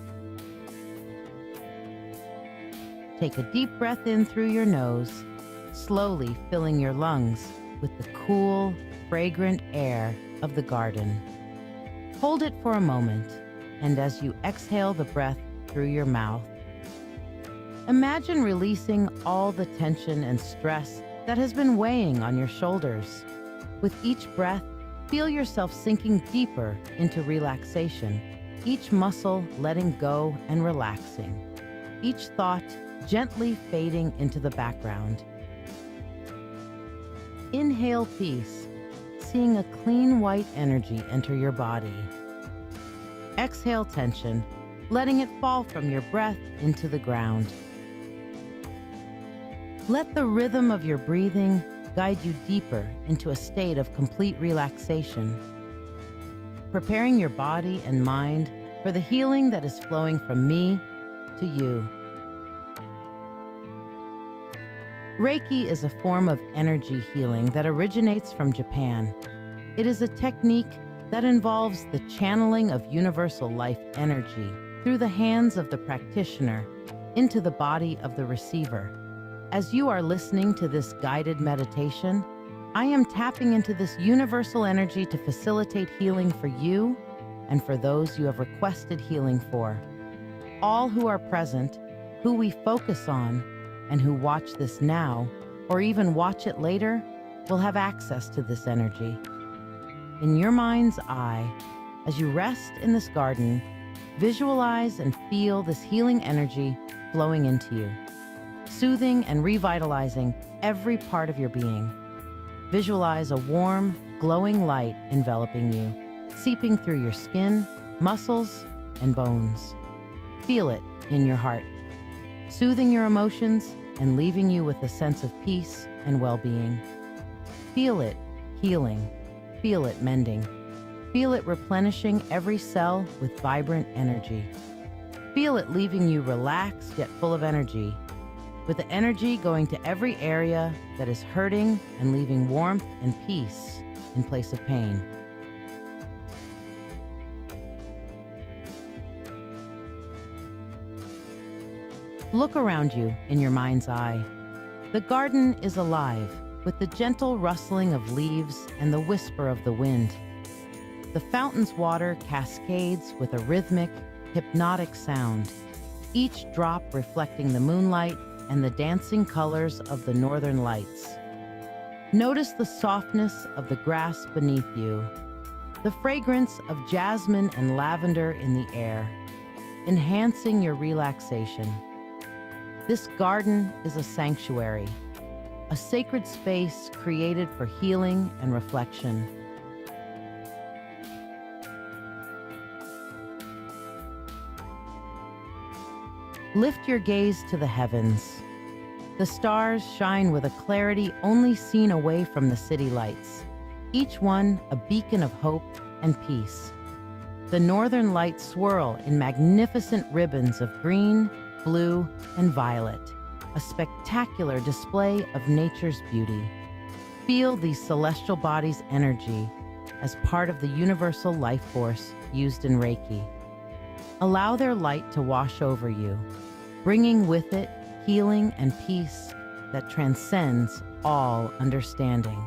Take a deep breath in through your nose, slowly filling your lungs with the cool, fragrant air of the garden. Hold it for a moment, and as you exhale the breath through your mouth, imagine releasing all the tension and stress that has been weighing on your shoulders. With each breath, feel yourself sinking deeper into relaxation, each muscle letting go and relaxing, each thought gently fading into the background. Inhale peace, seeing a clean white energy enter your body. Exhale tension, letting it fall from your breath into the ground. Let the rhythm of your breathing guide you deeper into a state of complete relaxation, preparing your body and mind for the healing that is flowing from me to you. Reiki is a form of energy healing that originates from Japan. It is a technique that involves the channeling of universal life energy through the hands of the practitioner into the body of the receiver. As you are listening to this guided meditation, I am tapping into this universal energy to facilitate healing for you and for those you have requested healing for. All who are present, who we focus on, and who watch this now, or even watch it later, will have access to this energy. In your mind's eye, as you rest in this garden, visualize and feel this healing energy flowing into you, soothing and revitalizing every part of your being. Visualize a warm, glowing light enveloping you, seeping through your skin, muscles, and bones. Feel it in your heart, soothing your emotions and leaving you with a sense of peace and well-being. Feel it healing, feel it mending, feel it replenishing every cell with vibrant energy. Feel it leaving you relaxed yet full of energy, with the energy going to every area that is hurting and leaving warmth and peace in place of pain. Look around you in your mind's eye. The garden is alive with the gentle rustling of leaves and the whisper of the wind. The fountain's water cascades with a rhythmic, hypnotic sound, each drop reflecting the moonlight and the dancing colors of the northern lights. Notice the softness of the grass beneath you, the fragrance of jasmine and lavender in the air, enhancing your relaxation. This garden is a sanctuary, a sacred space created for healing and reflection. Lift your gaze to the heavens. The stars shine with a clarity only seen away from the city lights, each one a beacon of hope and peace. The northern lights swirl in magnificent ribbons of green, blue, and violet, a spectacular display of nature's beauty. Feel the celestial body's energy as part of the universal life force used in Reiki. Allow their light to wash over you, bringing with it healing and peace that transcends all understanding.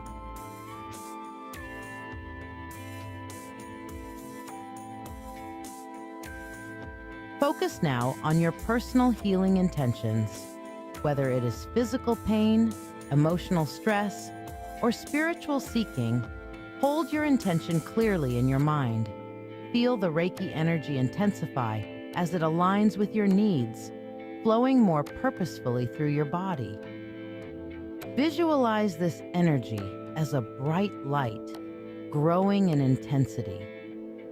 Focus now on your personal healing intentions, whether it is physical pain, emotional stress, or spiritual seeking. Hold your intention clearly in your mind. Feel the Reiki energy intensify as it aligns with your needs, flowing more purposefully through your body. Visualize this energy as a bright light, growing in intensity,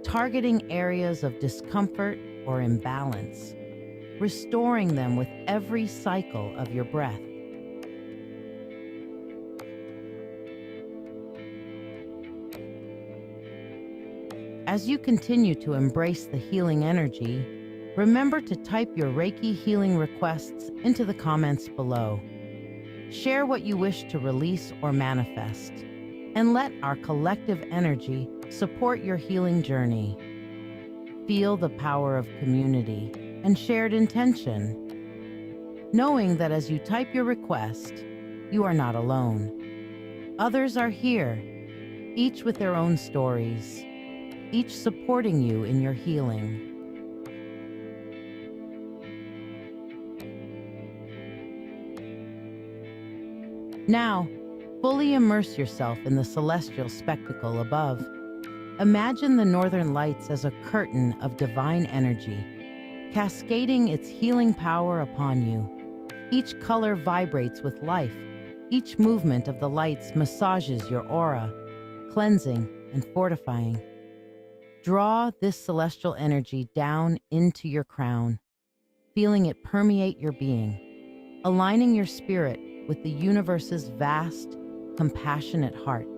targeting areas of discomfort or imbalance, restoring them with every cycle of your breath. As you continue to embrace the healing energy, remember to type your Reiki healing requests into the comments below. Share what you wish to release or manifest, and let our collective energy support your healing journey. Feel the power of community and shared intention, knowing that as you type your request, you are not alone. Others are here, each with their own stories, each supporting you in your healing. Now, fully immerse yourself in the celestial spectacle above. Imagine the northern lights as a curtain of divine energy, cascading its healing power upon you. Each color vibrates with life. Each movement of the lights massages your aura, cleansing and fortifying. Draw this celestial energy down into your crown, feeling it permeate your being, aligning your spirit with the universe's vast, compassionate heart.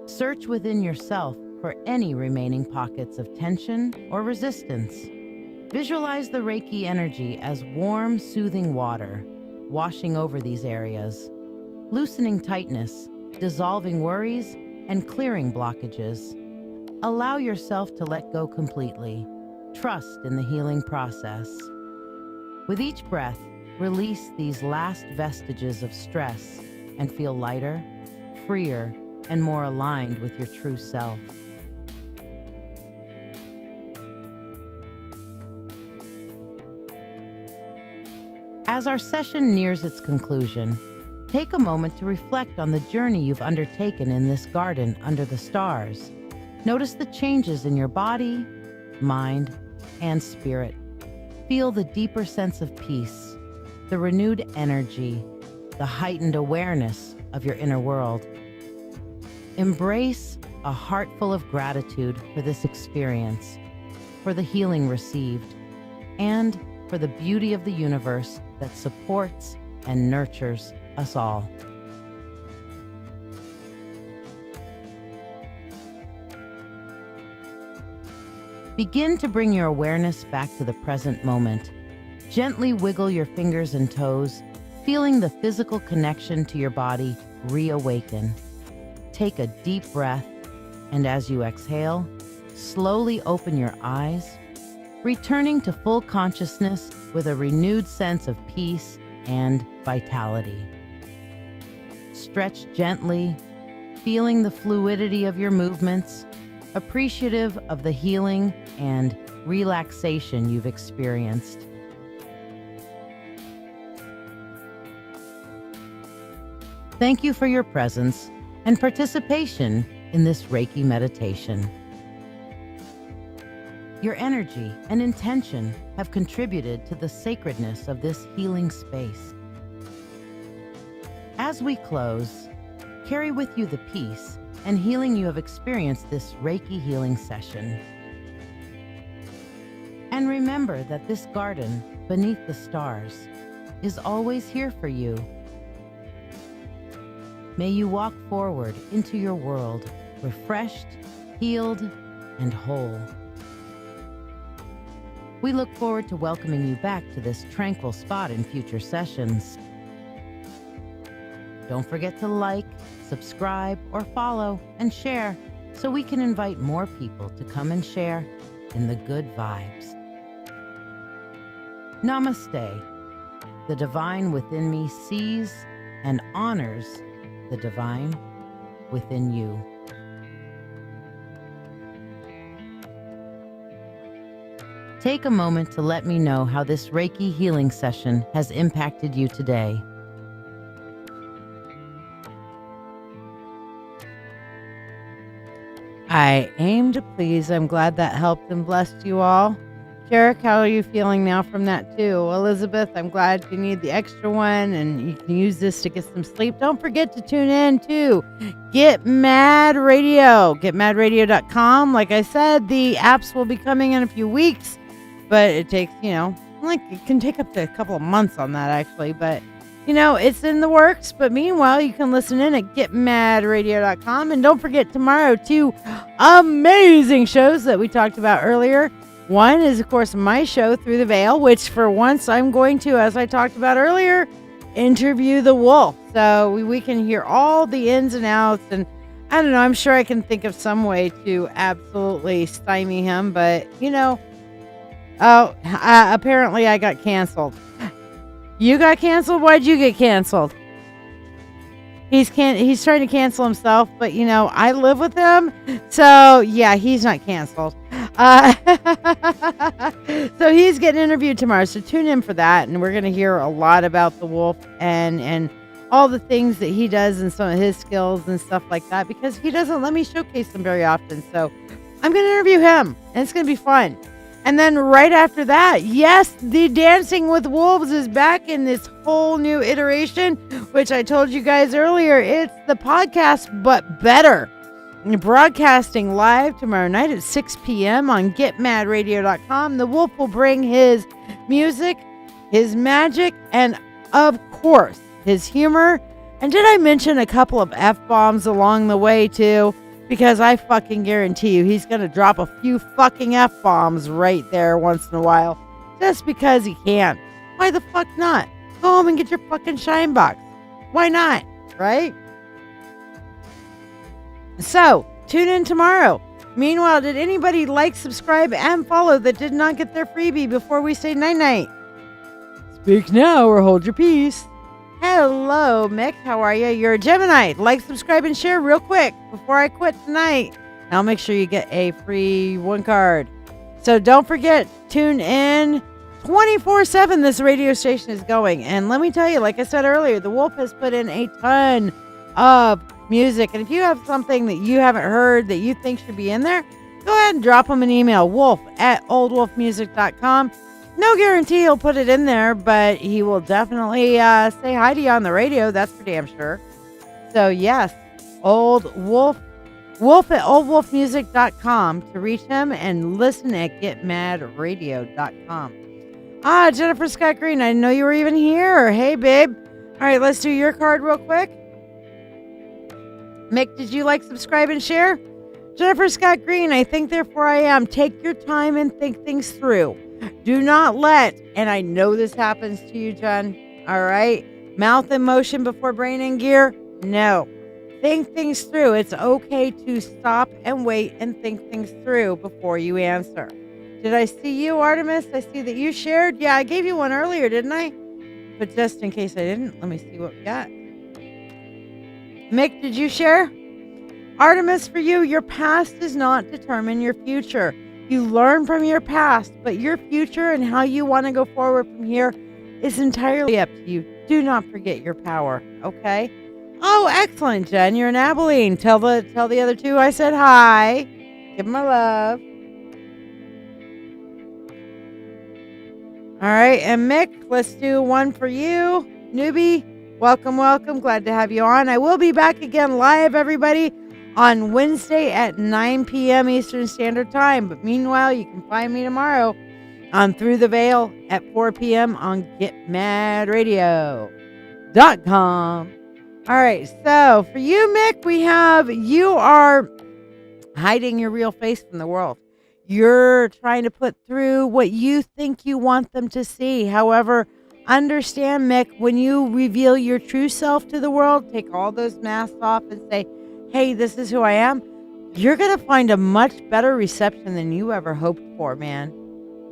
Search within yourself for any remaining pockets of tension or resistance. Visualize the Reiki energy as warm, soothing water, washing over these areas, loosening tightness, dissolving worries, and clearing blockages. Allow yourself to let go completely. Trust in the healing process. With each breath, release these last vestiges of stress and feel lighter, freer, and more aligned with your true self. As our session nears its conclusion, take a moment to reflect on the journey you've undertaken in this garden under the stars. Notice the changes in your body, mind, and spirit. Feel the deeper sense of peace, the renewed energy, the heightened awareness of your inner world. Embrace a heart full of gratitude for this experience, for the healing received, and for the beauty of the universe that supports and nurtures us all. Begin to bring your awareness back to the present moment. Gently wiggle your fingers and toes, feeling the physical connection to your body reawaken. Take a deep breath, and as you exhale, slowly open your eyes, returning to full consciousness with a renewed sense of peace and vitality. Stretch gently, feeling the fluidity of your movements, appreciative of the healing and relaxation you've experienced. Thank you for your presence and participation in this Reiki meditation. Your energy and intention have contributed to the sacredness of this healing space. As we close, carry with you the peace and healing you have experienced this Reiki healing session. And remember that this garden beneath the stars is always here for you. May you walk forward into your world refreshed, healed, and whole. We look forward to welcoming you back to this tranquil spot in future sessions. Don't forget to like, subscribe, or follow and share so we can invite more people to come and share in the good vibes. Namaste. The divine within me sees and honors the divine within you. Take a moment to let me know how this Reiki healing session has impacted you today. I aim to please. I'm glad that helped and blessed you all. Jarek, how are you feeling now from that too? Elizabeth, I'm glad you need the extra one and you can use this to get some sleep. Don't forget to tune in to Get Mad Radio, getmadradio.com. Like I said, the apps will be coming in a few weeks, but it takes, it can take up to a couple of months on that actually, but it's in the works. But meanwhile, you can listen in at getmadradio.com. And don't forget tomorrow, 2 amazing shows that we talked about earlier. One is, of course, my show, Through the Veil, which for once I'm going to, as I talked about earlier, interview the wolf. So we can hear all the ins and outs. And I don't know, I'm sure I can think of some way to absolutely stymie him. But, apparently I got canceled. You got canceled? Why'd you get canceled? He's trying to cancel himself, but I live with him, so yeah, he's not canceled. So he's getting interviewed tomorrow, so tune in for that, and we're gonna hear a lot about the wolf and all the things that he does and some of his skills and stuff like that, because he doesn't let me showcase them very often. So I'm gonna interview him, and it's gonna be fun. And then right after that, yes, the Dancing with Wolves is back in this whole new iteration, which I told you guys earlier. It's the podcast, but better. Broadcasting live tomorrow night at 6 p.m. on getmadradio.com. The Wolf will bring his music, his magic, and of course, his humor. And did I mention a couple of F-bombs along the way too? Because I fucking guarantee you he's going to drop a few fucking F-bombs right there once in a while. Just because he can. Why the fuck not? Go home and get your fucking shine box. Why not? Right? So, tune in tomorrow. Meanwhile, did anybody like, subscribe, and follow that did not get their freebie before we say night-night? Speak now or hold your peace. Hello, Mick. How are you? You're a Gemini. Like, subscribe, and share real quick before I quit tonight. I'll make sure you get a free 1 card. So don't forget, tune in 24/7. This radio station is going. And let me tell you, like I said earlier, the Wolf has put in a ton of music. And if you have something that you haven't heard that you think should be in there, go ahead and drop him an email, wolf@oldwolfmusic.com. No guarantee he'll put it in there, but he will definitely say hi to you on the radio. That's for damn sure. So yes, wolf at oldwolfmusic.com to reach him, and listen at getmadradio.com. Jennifer Scott Green, I didn't know you were even here. Hey, babe. All right, let's do your card real quick. Mick, did you like, subscribe, and share? Jennifer Scott Green, I think, therefore I am. Take your time and think things through. Do not let, and I know this happens to you, Jen, all right? Mouth in motion before brain in gear? No. Think things through. It's okay to stop and wait and think things through before you answer. Did I see you, Artemis? I see that you shared. Yeah, I gave you one earlier, didn't I? But just in case I didn't, let me see what we got. Mick, did you share? Artemis, for you, your past does not determine your future. You learn from your past, but your future and how you want to go forward from here is entirely up to you. Do not forget your power, okay? Oh, excellent, Jen. You're in Abilene. Tell the other two I said hi. Give them my love. All right, and Mick, let's do one for you. Newbie, welcome, welcome. Glad to have you on. I will be back again live, everybody, on Wednesday at 9 p.m. Eastern Standard Time. But meanwhile, you can find me tomorrow on Through the Veil at 4 p.m. on getmadradio.com. All right, so for you, Mick, you are hiding your real face from the world. You're trying to put through what you think you want them to see. However, understand, Mick, when you reveal your true self to the world, take all those masks off and say, hey, this is who I am, you're going to find a much better reception than you ever hoped for, man.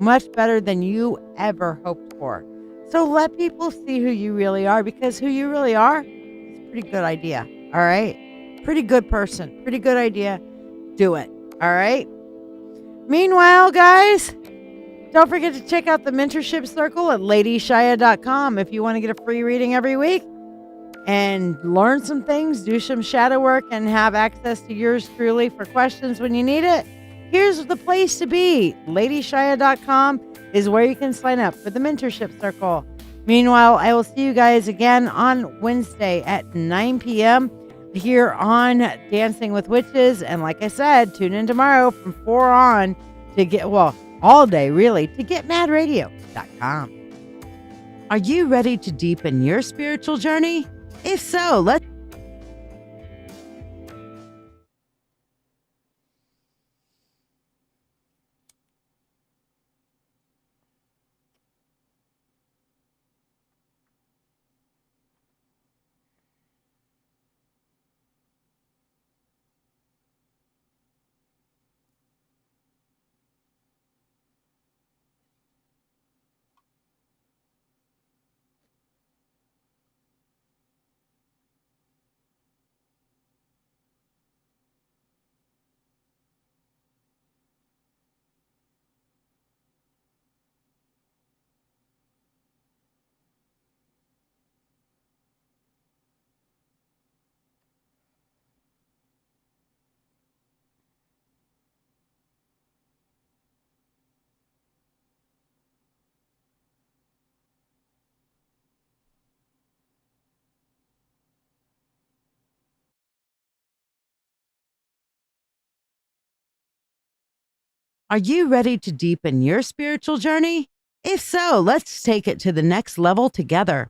Much better than you ever hoped for. So let people see who you really are, because who you really are is a pretty good idea. All right? Pretty good person. Pretty good idea. Do it. All right? Meanwhile, guys, don't forget to check out the Mentorship Circle at LadyShiya.com if you want to get a free reading every week and learn some things, do some shadow work, and have access to yours truly for questions when you need it. Here's the place to be. LadyShiya.com is where you can sign up for the Mentorship Circle. Meanwhile, I will see you guys again on Wednesday at 9 p.m. here on Dancing with Witches. And like I said, tune in tomorrow from 4 on to get, well, all day really, to getmadradio.com. Are you ready to deepen your spiritual journey? If so, let's Are you ready to deepen your spiritual journey? If so, let's take it to the next level together.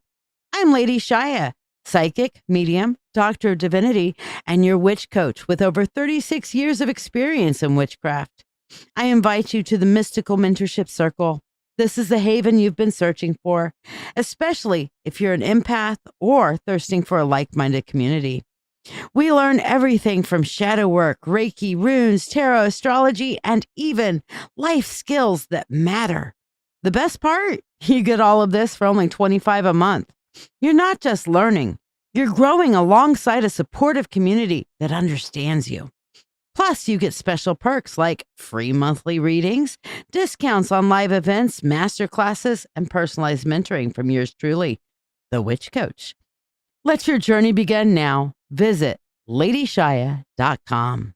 I'm Lady Shiya, psychic, medium, doctor of divinity, and your witch coach with over 36 years of experience in witchcraft. I invite you to the Mystical Mentorship Circle. This is the haven you've been searching for, especially if you're an empath or thirsting for a like-minded community. We learn everything from shadow work, Reiki, runes, tarot, astrology, and even life skills that matter. The best part? You get all of this for only $25 a month. You're not just learning, you're growing alongside a supportive community that understands you. Plus, you get special perks like free monthly readings, discounts on live events, master classes, and personalized mentoring from yours truly, the Witch Coach. Let your journey begin now. Visit LadyShiya.com.